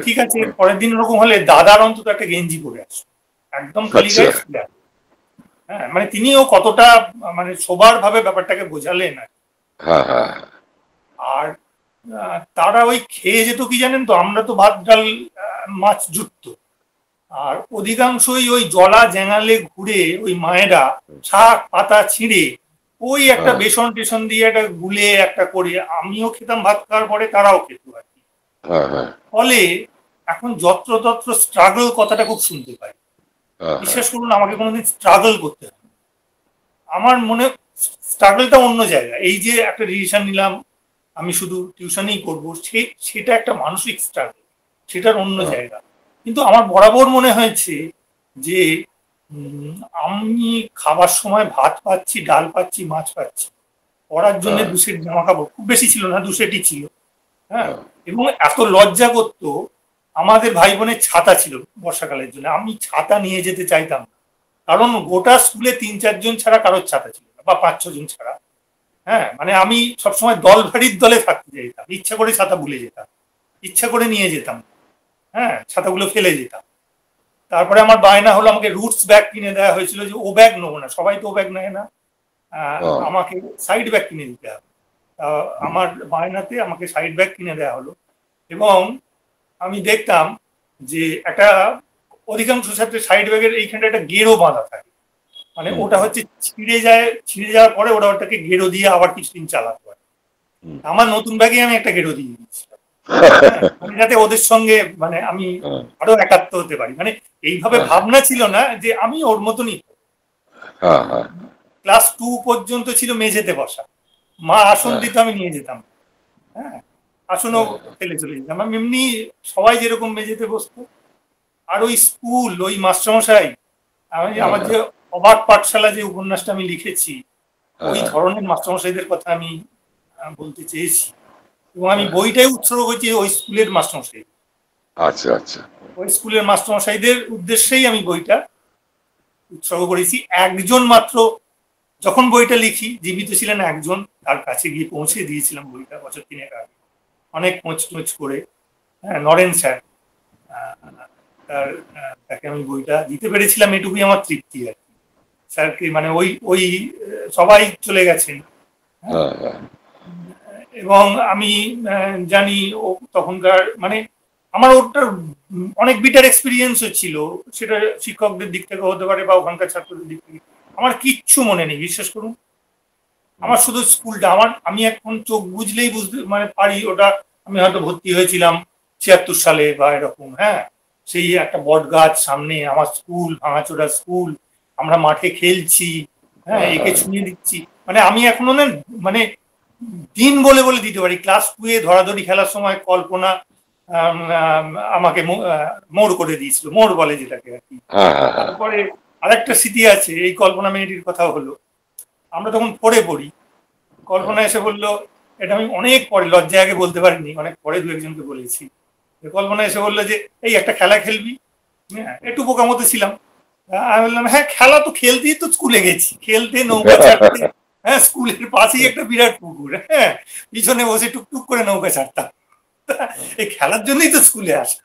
ঠিক আছে, পরের দিন ওরকম হলে দাদার অন্তত একটা গেঞ্জি পরে আসো। একদম খালি গায়ে শুয়ে আছে। হ্যাঁ, মানে তিনিও কতটা মানে সোবার ভাবে ব্যাপারটাকে বোঝালেন আর কি। হ্যাঁ হ্যাঁ আর তারা ওই খেয়ে যেত কি জানেন তো, আমরা তো ভাত ডাল মাছ জুটতো, আর অধিকাংশই ওই জলা জ্যাঙালে ঘুরে ওই মায়েরা শাক পাতা ছিঁড়ে ওই একটা হ্যাঁ বেসন টেসন দিয়ে একটা গুলে একটা করে, আমিও খেতাম ভাত খাওয়ার পরে, তারাও খেত আর কি। হ্যাঁ হ্যাঁ ফলে এখন যত্রতত্র স্ট্রাগল কথাটা খুব শুনতে পাই। হ্যাঁ বিশ্বাস করুন, আমাকে কোনোদিন স্ট্রাগল করতে হয় না। আমার মনে স্ট্রাগলটা অন্য জায়গায়। এই যে একটা ডিসিশন নিলাম আমি শুধু টিউশনই করবো, সেটা একটা মানসিক স্ট্রাগল, সেটার অন্য হ্যাঁ জায়গা। কিন্তু আমার বরাবর মনে হয়েছে যে উম, আমি খাবার সময় ভাত পাচ্ছি, ডাল পাচ্ছি, মাছ পাচ্ছি, পড়ার জন্য হ্যাঁ দু সেট জামা কাপড়, খুব বেশি ছিল না, 2 সেটই ছিল। হ্যাঁ, হ্যাঁ এবং এত লজ্জা করতো। আমাদের ভাই বোনের ছাতা ছিল বর্ষাকালের জন্য, আমি ছাতা নিয়ে যেতে চাইতাম না। কারণ গোটা স্কুলে 3-4 জন ছাড়া কারোর ছাতা ছিল না, বা 5-6 জন ছাড়া। হ্যাঁ, মানে আমি সবসময় দল ভারীর দলে থাকতে যেতাম, ইচ্ছা করে ছাতা ভুলে যেতাম, ইচ্ছা করে নিয়ে যেতাম। হ্যাঁ, ছাতাগুলো ফেলে যেতাম। তারপরে আমার বায়না হলো, আমাকে রুটস ব্যাগ কিনে দেওয়া হয়েছিল, যে ও ব্যাগ নেবো না, সবাই তো ও ব্যাগ নেয় না, হ্যাঁ আমাকে সাইড ব্যাগ কিনে দিতে হবে। আমার বায়নাতে আমাকে সাইড ব্যাগ কিনে দেওয়া হলো। এবং আমি দেখতাম যে একটা অধিকাংশ ছাত্রের সাইড ব্যাগের এইখানটা একটা গেরো বাঁধা থাকে, মানে হুম ওটা হচ্ছে ছিঁড়ে যাওয়ার পরে ওটা ওটাকে গেরো দিয়ে আবার কিছুদিন চালাতে হয়। হুম আমার নতুন ব্যাগে আমি একটা গেরো দিয়ে দিচ্ছিলাম। হ্যাঁ, মানে যাতে ওদের সঙ্গে মানে আমি হ্যাঁ আরো একাত্ম হতে পারি, মানে এইভাবে হ্যাঁ ভাবনা ছিল না যে আমি ওর মতনই। হ্যাঁ হ্যাঁ ক্লাস 2 পর্যন্ত ছিল মেঝেতে বসা, মা আসন হ্যাঁ দিত, আমি নিয়ে যেতাম। হ্যাঁ, আসনও ফেলে চলে যেতাম আমি, এমনি সবাই যেরকম মেঝেতে বসতো। আর ওই স্কুল, ওই মাস্টারমশাই, আমার যে অবাক পাঠশালা যে উপন্যাসটা আমি লিখেছি, ওই হ্যাঁ ধরনের মাস্টারমশাইদের কথা আমি বলতে চেয়েছি। এবং আমি হ্যাঁ বইটাই উৎসর্গ করেছি ওই স্কুলের মাস্টারমশাই, আচ্ছা আচ্ছা ওই স্কুলের মাস্টারমশাইদের উদ্দেশ্যেই আমি বইটা উৎসর্গ করেছি। একজন মাত্র, যখন বইটা লিখি জীবিত ছিলেন একজন, তার কাছে গিয়ে পৌঁছে দিয়েছিলাম বইটা বছর 3 আগে, অনেক খোঁজ টোচ করে। হ্যাঁ, নরেন স্যার, তার তাকে আমি বইটা দিতে পেরেছিলাম, এটুকুই আমার তৃপ্তি আর কি। স্যারকে মানে ওই ওই সবাই চলে গেছেন। হ্যাঁ, হ্যাঁ হ্যাঁ এবং আমি জানি ও তখনকার মানে আমার ওটার অনেক বিটার এক্সপিরিয়েন্সও ছিল, সেটা শিক্ষকদের দিক থেকে হতে পারে বা ওখানকার ছাত্রদের দিক থেকে। আমার কিচ্ছু মনে নেই, বিশ্বাস করুন। আমার শুধু স্কুলটা, আমি এখন চোখ বুঝলেই বুঝতে মানে পারি ওটা। আমি হয়তো ভর্তি হয়েছিলাম 76 সালে বা এরকম। হ্যাঁ, সেই একটা বট গাছ সামনে আমার স্কুল, ভাঙাচোরা স্কুল, আমরা মাঠে খেলছি। হ্যাঁ, হ্যাঁ একে ছুঁয়ে দিচ্ছি, মানে আমি এখনো না মানে দিন বলে বলে দিতে পারি। ক্লাস 2-এ ধরাধরি খেলার সময় কল্পনা আম, আম, আমাকে মোড় করে দিয়েছিল, মোড় বলে যেটাকে আর কি। হ্যাঁ হ্যাঁ হ্যাঁ তারপরে আরেকটা স্মৃতি আছে, এই কল্পনা মেয়েটির কথা হলো, আমরা তখন পড়ি, কল্পনা এসে বললো, এটা আমি অনেক পরে, লজ্জায় আগে বলতে পারিনি, অনেক পরে 2-1 জনকে বলেছি। কল্পনা এসে বললো যে এই একটা খেলা খেলবি। হ্যাঁ, একটু বোকা মতো ছিলাম। আমি বললাম হ্যাঁ, খেলা তো খেলতেই তো স্কুলে গেছি, খেলতে, নৌকা ছাড়তে। হ্যাঁ, স্কুলের পাশেই একটা বিরাট পুকুর, হ্যাঁ, পিছনে বসে টুকটুক করে নৌকা ছাড়তাম। এই খেলার জন্যই তো স্কুলে আসে,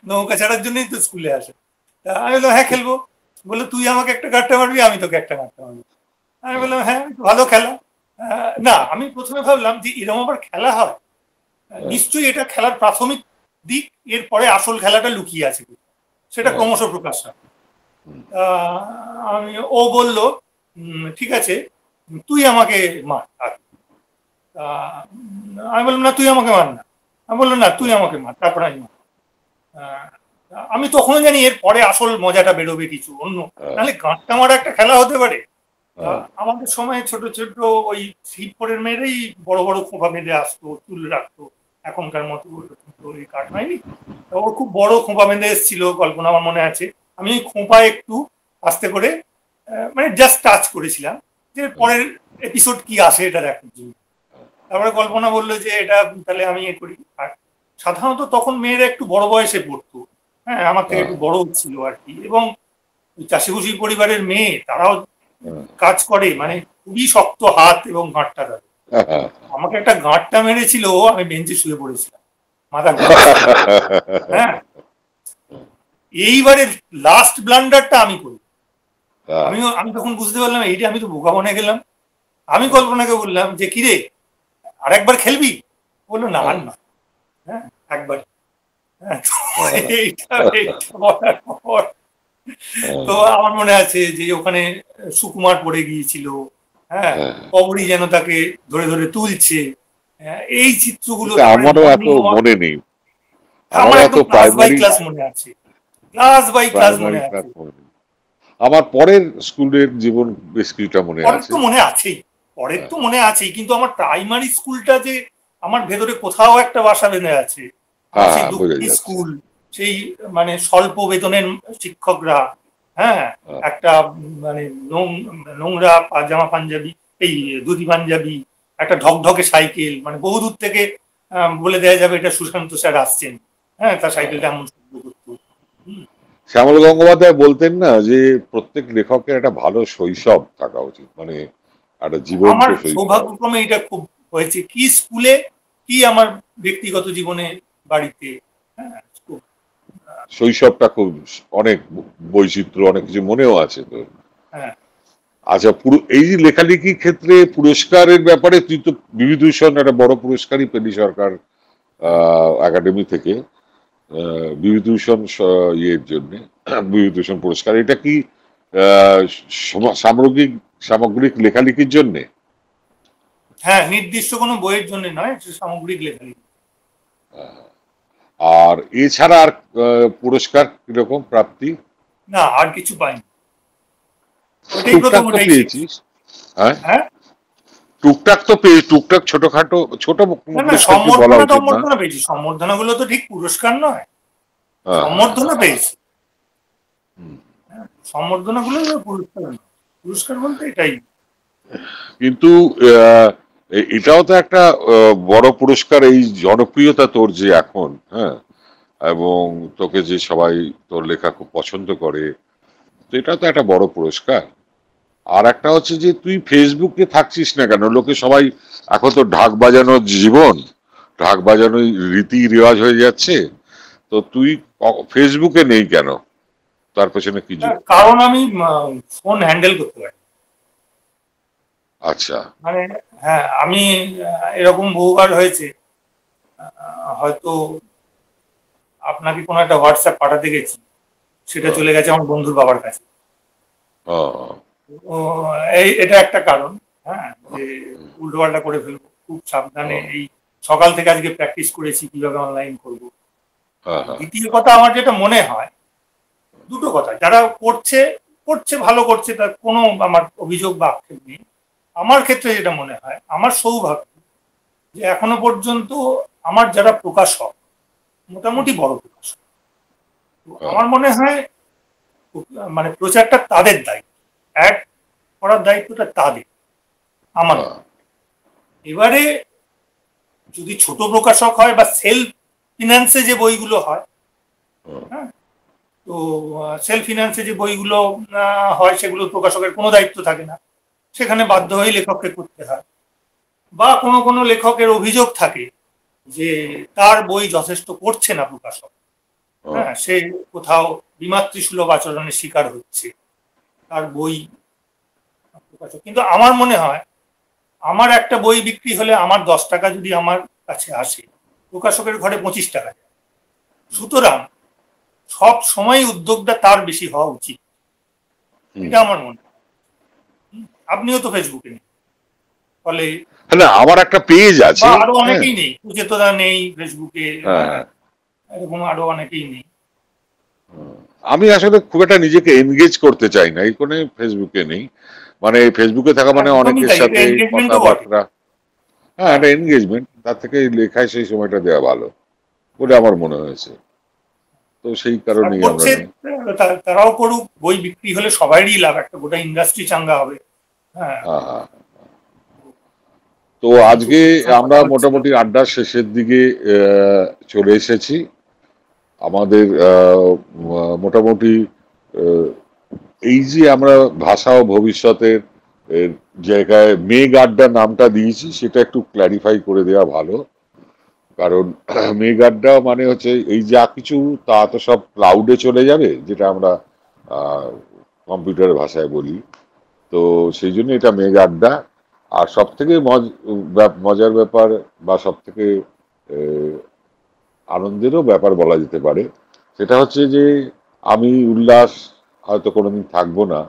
নৌকা ছাড়ার জন্যই তো স্কুলে আসে। আমি বললাম হ্যাঁ খেলবো। বললো তুই আমাকে একটা গাঁটটা মারবি, আমি তোকে একটা গাঁটটা মারবো। আমি বললাম হ্যাঁ, ভালো খেলা। না, আমি প্রথমে ভাবলাম যে এরকম আবার খেলা হয়, নিশ্চয়ই এটা খেলার প্রাথমিক দিক, এরপরে আসল খেলাটা লুকিয়ে আছে, সেটা ক্রমশ প্রকাশ হয়। আমি, ও বলল ঠিক আছে, তুই আমাকে মার। আমি বললাম না, তুই আমাকে মার না। আমি বললাম না, তুই আমাকে মার, তারপর আমি মার। আহ, আমি তখনও জানি এর পরে আসল মজাটা বেরোবে কিছু অন্য, নাহলে গাঁটটা মারা একটা খেলা হতে পারে। আমাদের সময় ছোট ছোট ওই শিবপুরের মেয়েরাই বড় বড় খোঁপা বেঁধে আসতো, চুল রাখতো, এখনকার মতো ওই কাট হয়নি। ওর খুব বড় খোঁপা বেঁধে এসেছিল, কল্পনা আমার মনে আছে। আমি ওই খোঁপা একটু আস্তে করে মানে জাস্ট টাচ করেছিলাম, যে পরের এপিসোড কি আসে এটা দেখার জন্য। তারপরে কল্পনা বললো যে এটা তাহলে আমি এ করি। আর সাধারণত তখন মেয়েরা একটু বড় বয়সে পড়তো, হ্যাঁ, আমার থেকে একটু বড় ছিল আর কি। এবং চাষিভুষি পরিবারের মেয়ে, তারাও কাজ করে, মানে খুবই শক্ত হাত এবং ঘাটটা তাদের। আমাকে একটা গাঁটটা মেরেছিল, আমি বেঞ্চে শুয়ে পড়েছিলাম, মাথা। হ্যাঁ, এইবারে লাস্ট ব্লান্ডারটা আমি করি। হ্যাঁ, আমি তখন বুঝতে পারলাম এইটা আমি তো বোকা বনে গেলাম। আমি কল্পনাকে বললাম যে কিরে আর একবার খেলবি? বললো না আর না, হ্যাঁ একবার। হ্যাঁ, তো এইটা বলার পর তো আমার মনে আছে যে ওখানে সুকুমার পড়ে গিয়েছিল, হ্যাঁ, কবরী যেন তাকে ধরে ধরে তুলছে, এই চিত্রগুলো। এটা আমারও এত মনে নেই, আমার আমারও এত একদম ক্লাস বাই প্রাইমারি ক্লাস মনে আছে, ক্লাস বাই ক্লাস মনে আছে। আমার পরের স্কুলের জীবন বেশ কিছুটা মনে পরের আছে। তো মনে আছেই, পরের তো মনে আছেই, কিন্তু আমার প্রাইমারি স্কুলটা যে আমার ভেতরে কোথাও একটা বাসা বেঁধে আছে। সেই দুঃখী স্কুল, সেই মানে স্বল্প বেতনের শিক্ষকরা, হ্যাঁ, একটা মানে নোংরা পাজামা পাঞ্জাবি, এই ধুতি পাঞ্জাবি, একটা ঢকঢকে সাইকেল, মানে বহুদূর থেকে বলে দেওয়া যাবে এটা সুশান্ত স্যার আসছেন, হ্যাঁ, তার সাইকেলটা এমন শব্দ করতো। শ্যামল গঙ্গোপাধ্যায় বলতেন না যে প্রত্যেক লেখকের একটা ভালো শৈশব থাকা উচিত, মানে একটা জীবন্ত আমার শৈশব। সৌভাগ্যক্রমে এটা খুব হয়েছে, কি স্কুলে কি আমার ব্যক্তিগত জীবনে বাড়িতে, হ্যাঁ, শৈশবটা খুব অনেক বৈচিত্র্য, অনেক কিছু মনেও আছে তো। হ্যাঁ। আচ্ছা, এই যে লেখালেখির ক্ষেত্রে পুরস্কারের ব্যাপারে তুই তো বিভূতিভূষণ একটা বড় পুরস্কারই পেলি সরকার একাডেমি থেকে, বিভূতিভূষণ ইয়ের জন্য, বিভূতিভূষণ পুরস্কার। এটা কি সামগ্রিক লেখালেখির জন্য? হ্যাঁ, নির্দিষ্ট কোনো বইয়ের জন্য নয়, সামগ্রিক লেখালেখি। আর এছাড়া আর পুরস্কার কিরকম প্রাপ্তি? না, আর কিছু পাইনি। টুকটাক তো পেয়েছিস? হ্যাঁ, টুকটাক তো পেয়েছি, টুকটাক ছোটখাটো ছোট সম্বর্ধনা পেয়েছি। সম্বর্ধনা গুলো তো ঠিক পুরস্কার নয়, সম্বর্ধনা পেয়েছি। সম্বর্ধনা গুলো পুরস্কার নয়, পুরস্কার বলতে এটাই। কিন্তু এটাও তো একটা বড় পুরস্কার, এই জনপ্রিয়তা তোর যে এখন, হ্যাঁ, এবং তোকে যে সবাই তোর লেখা খুব পছন্দ করে, তো এটা তো একটা বড় পুরস্কার। আর একটা হচ্ছে যে তুই ফেসবুকে থাকছিস না কেন? লোকে সবাই এখন তো ঢাক বাজানোর জীবন, ঢাক বাজানোর রীতি রেওয়াজ হয়ে যাচ্ছে, তো তুই ফেসবুকে নেই কেন? তার পেছনে কি যুক্তি? কারণ আমি ফোন হ্যান্ডেল করতে পারি। আচ্ছা, মানে হ্যাঁ, আমি এরকম বহুবার হয়েছে, হয়তো আপনাকে কোনো একটা হোয়াটসঅ্যাপ পাঠাতে গেছি, সেটা চলে গেছে আমার বন্ধুর বাবার কাছে। এটা একটা কারণ, হ্যাঁ, যে উল্টোপাল্টা করে ফেলবো, খুব সাবধানে। এই সকাল থেকে আজকে প্র্যাকটিস করেছি কিভাবে অনলাইন করবো। দ্বিতীয় কথা, আমার যেটা মনে হয়, দুটো কথা, যারা করছে ভালো করছে, তার কোনো আমার অভিযোগ বা আক্ষেপ নেই। আমার ক্ষেত্রে যেটা মনে হয়, আমার সৌভাগ্য যে এখনো পর্যন্ত আমার যারা প্রকাশক, মোটামুটি বড় প্রকাশক, আমার মনে হয় মানে প্রচারটা তাদের দায়িত্ব, অ্যাড করার দায়িত্বটা তাদের, আমার। এবারে যদি ছোট প্রকাশক হয় বা সেলফ ফিনান্সে যে বইগুলো হয়, হ্যাঁ, তো সেলফ ফিনান্সে যে বইগুলো হয়, সেগুলো প্রকাশকের কোনো দায়িত্ব থাকে না, সেখানে বাধ্য হয়ে লেখককে করতে হয়। বা কোনো কোনো লেখকের অভিযোগ থাকে যে তার বই যথেষ্ট করছে না প্রকাশক, হ্যাঁ, সে কোথাও বিমাতৃসুলভ আচরণের শিকার হচ্ছে তার বই প্রকাশক। কিন্তু আমার মনে হয়, আমার একটা বই বিক্রি হলে আমার 10 টাকা যদি আমার কাছে আসে, প্রকাশকের ঘরে 25 টাকা যায়। সুতরাং সব সময় উদ্যোগটা তার বেশি হওয়া উচিত, এটা আমার মনে হয়। আপনিও তো ফেসবুকে নেই, ফলে আমার একটা পেজ আছে, আরো অনেকেই নেই, সুচেতনা নেই ফেসবুকে, এরকম আরো অনেকেই নেই। আমি আসলে খুব একটা নিজেকে এনগেজ করতে চাই না, এই কোনো ফেসবুকে নেই, মানে ফেসবুকে থাকা মানে অনেকের সাথে কথাবার্তা, হ্যাঁ, একটা এনগেজমেন্ট, তার থেকে লেখায় সেই সময়টা দেওয়া ভালো বলে আমার মনে হয়েছে। তো সেই কারণেই তারাও করুক, বই বিক্রি হলে সবারই লাভ, একটা গোটা ইন্ডাস্ট্রি চাঙ্গা হবে। তো আজকে আমরা মোটামুটি আড্ডার শেষের দিকে চলে এসেছি। আমাদের মোটামুটি এই যে আমরা ভাষা ও ভবিষ্যতের জায়গায় মেঘ আড্ডা নামটা দিয়েছি, সেটা একটু ক্ল্যারিফাই করে দেওয়া ভালো। কারণ মেঘ আড্ডা মানে হচ্ছে এই যা কিছু তা তো সব ক্লাউডে চলে যাবে, যেটা আমরা কম্পিউটারের ভাষায় বলি। তো সেই জন্য এটা মেঘ আড্ডা। আর সব থেকে মজার ব্যাপার বা সব থেকে আনন্দেরও ব্যাপার বলা যেতে পারে, সেটা হচ্ছে যে আমি উল্লাস হয়তো কোনোদিন থাকবো না,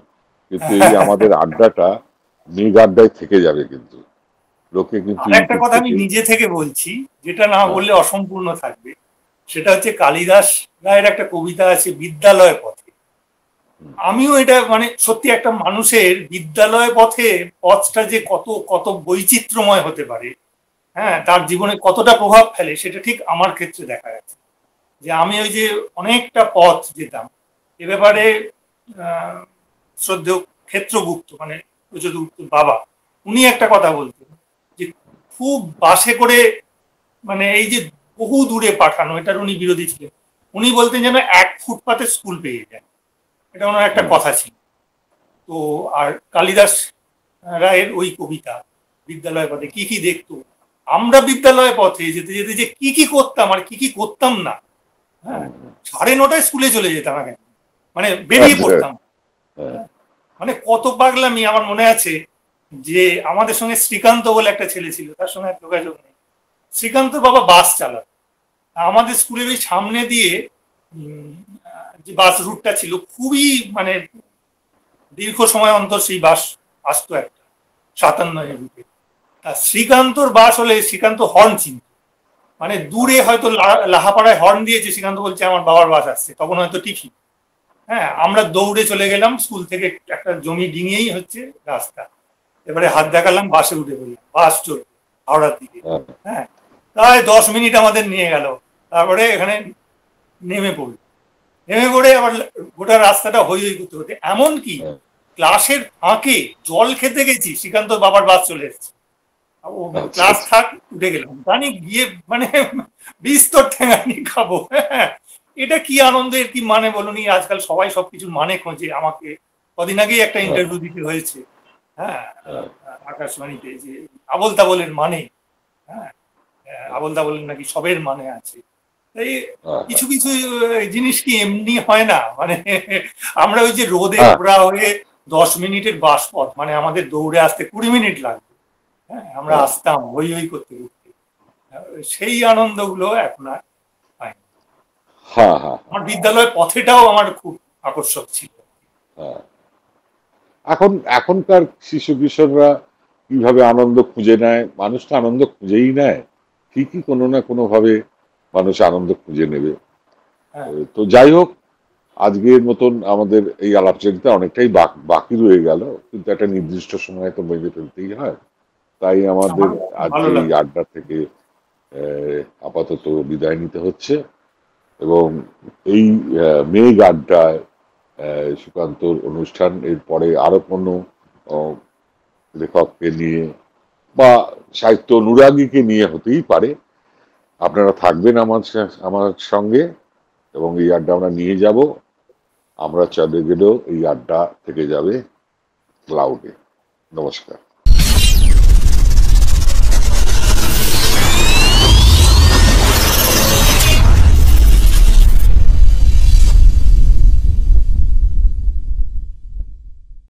কিন্তু এই আমাদের আড্ডাটা মেঘ আড্ডায় থেকে যাবে। কিন্তু লোকে কিন্তু আর একটা ইউটিউব কথা আমি থেকে নিজে থেকে বলছি, যেটা না বললে অসম্পূর্ণ থাকবে। সেটা হচ্ছে কালিদাস রায়ের একটা কবিতা আছে, বিদ্যালয় পথে। আমিও এটা মানে সত্যি একটা মানুষের বিদ্যালয় পথে পথটা যে কত কত বৈচিত্র্যময় হতে পারে, হ্যাঁ, তার জীবনে কতটা প্রভাব ফেলে, সেটা ঠিক আমার ক্ষেত্রে দেখা যাচ্ছে। যে আমি ওই যে অনেকটা পথ যেতাম, এ ব্যাপারে আহ শ্রদ্ধেয় ক্ষেত্রগুপ্ত মানে প্রচুরগুপ্তর বাবা, উনি একটা কথা বলতেন যে খুব বাসে করে মানে এই যে বহু দূরে পাঠানো, এটার উনি বিরোধী ছিলেন। উনি বলতেন যেন 1 ফুটপাতে স্কুল পেয়ে যায়, এটা ওনার একটা কথা ছিল। তো আর কালিদাস রায়ের ওই কবিতা বিদ্যালয় পথে কি কি দেখতো, আমরা বিদ্যালয় পথে যেতে যেতে যে কি কি করতাম আর কি কি করতাম না, হ্যাঁ, 9:30 স্কুলে চলে যেতাম আগে, মানে বেরিয়ে আচ্ছা, পড়তাম। হ্যাঁ, মানে কত পাগলামি। আমার মনে আছে যে আমাদের সঙ্গে শ্রীকান্ত বলে একটা ছেলে ছিল, তার সঙ্গে আর যোগাযোগ নেই। শ্রীকান্ত বাবা বাস চালাতো, আমাদের স্কুলের ওই সামনে দিয়ে যে বাস রুটটা ছিল, খুবই মানে দীর্ঘ সময় অন্তর সেই বাস আসতো একটা 57 রুটে। শ্রীকান্তর বাস হলে শ্রীকান্ত হর্ন চিনত, মানে দূরে হয়তো লাহাপাড়ায় হর্ন দিয়েছে, শ্রীকান্ত বলছে আমার বাবার বাস আসছে, তখন হয়তো টিফিন। হ্যাঁ, আমরা দৌড়ে চলে গেলাম স্কুল থেকে, একটা জমি ডিঙিয়েই হচ্ছে রাস্তা, এবারে হাত দেখালাম, বাসে উঠে পড়লাম, বাস চলবে হাওড়ার দিকে। হ্যাঁ, প্রায় 10 মিনিট আমাদের নিয়ে গেল, তারপরে এখানে নেমে পড়ল। নেমে পড়ে আবার গোটা রাস্তাটা হই হই করতে হতে, এমনকি ক্লাসের ফাঁকে জল খেতে গেছি, শ্রীকান্ত বাবার বাস চলে এসেছে, ও আচ্ছা, ক্লাস আচ্ছা, থাক, উঠে গেলাম, জানি গিয়ে মানে বিস্তর ঠেঙানি খাবো। হ্যাঁ, এটা কি আনন্দের কি মানে বলুন। আজকাল সবাই সবকিছুর মানে খোঁজে। আমাকে কদিন আগেই একটা ইন্টারভিউ দিতে হয়েছে, হ্যাঁ, আকাশবাণীতে, যে আবোল তাবোলের মানে, হ্যাঁ, আবোল তাবোলের নাকি সবের মানে আছে। এই কিছু কিছু জিনিস কি এমনি হয় না, মানে আমরা ওই যে রোদে পোড়া হয়ে 10 মিনিটের বাস পথ, মানে আমাদের দৌড়ে আসতে 20 মিনিট লাগবে, হ্যাঁ, আমরা আসতাম হই হই করতে করতে, সেই আনন্দগুলো এখন আর পাই না। হ্যাঁ, হ্যাঁ, আমার বিদ্যালয়ের পথেটাও আমার খুব আকর্ষক ছিল। হ্যাঁ। এখনকার শিশু কিশোররা কিভাবে আনন্দ খুঁজে নেয়? মানুষ তো আনন্দ খুঁজেই নেয়, ঠিকই কোনো না কোনো ভাবে মানুষ আনন্দ খুঁজে নেবে। হ্যাঁ, তো যাই হোক, আজকের মতন আমাদের এই আলাপচারিতা অনেকটাই বাকি রয়ে গেল, কিন্তু একটা নির্দিষ্ট সময় তো বেঁধে ফেলতেই হয়। তাই আমাদের আমার ভালো আজকে এই লাগলো। আড্ডা থেকে আপাতত বিদায় নিতে হচ্ছে। এবং এই মেঘ আড্ডায় সুকান্তর অনুষ্ঠান, এরপরে আরো কোনো আহ, লেখককে নিয়ে বা সাহিত্য অনুরাগীকে নিয়ে হতেই পারে। আপনারা থাকবেন আমার সঙ্গে, এবং এই আড্ডা আমরা নিয়ে যাব। আমরা চলে গেলেও এই আড্ডা থেকে যাবে ক্লাউডে। নমস্কার।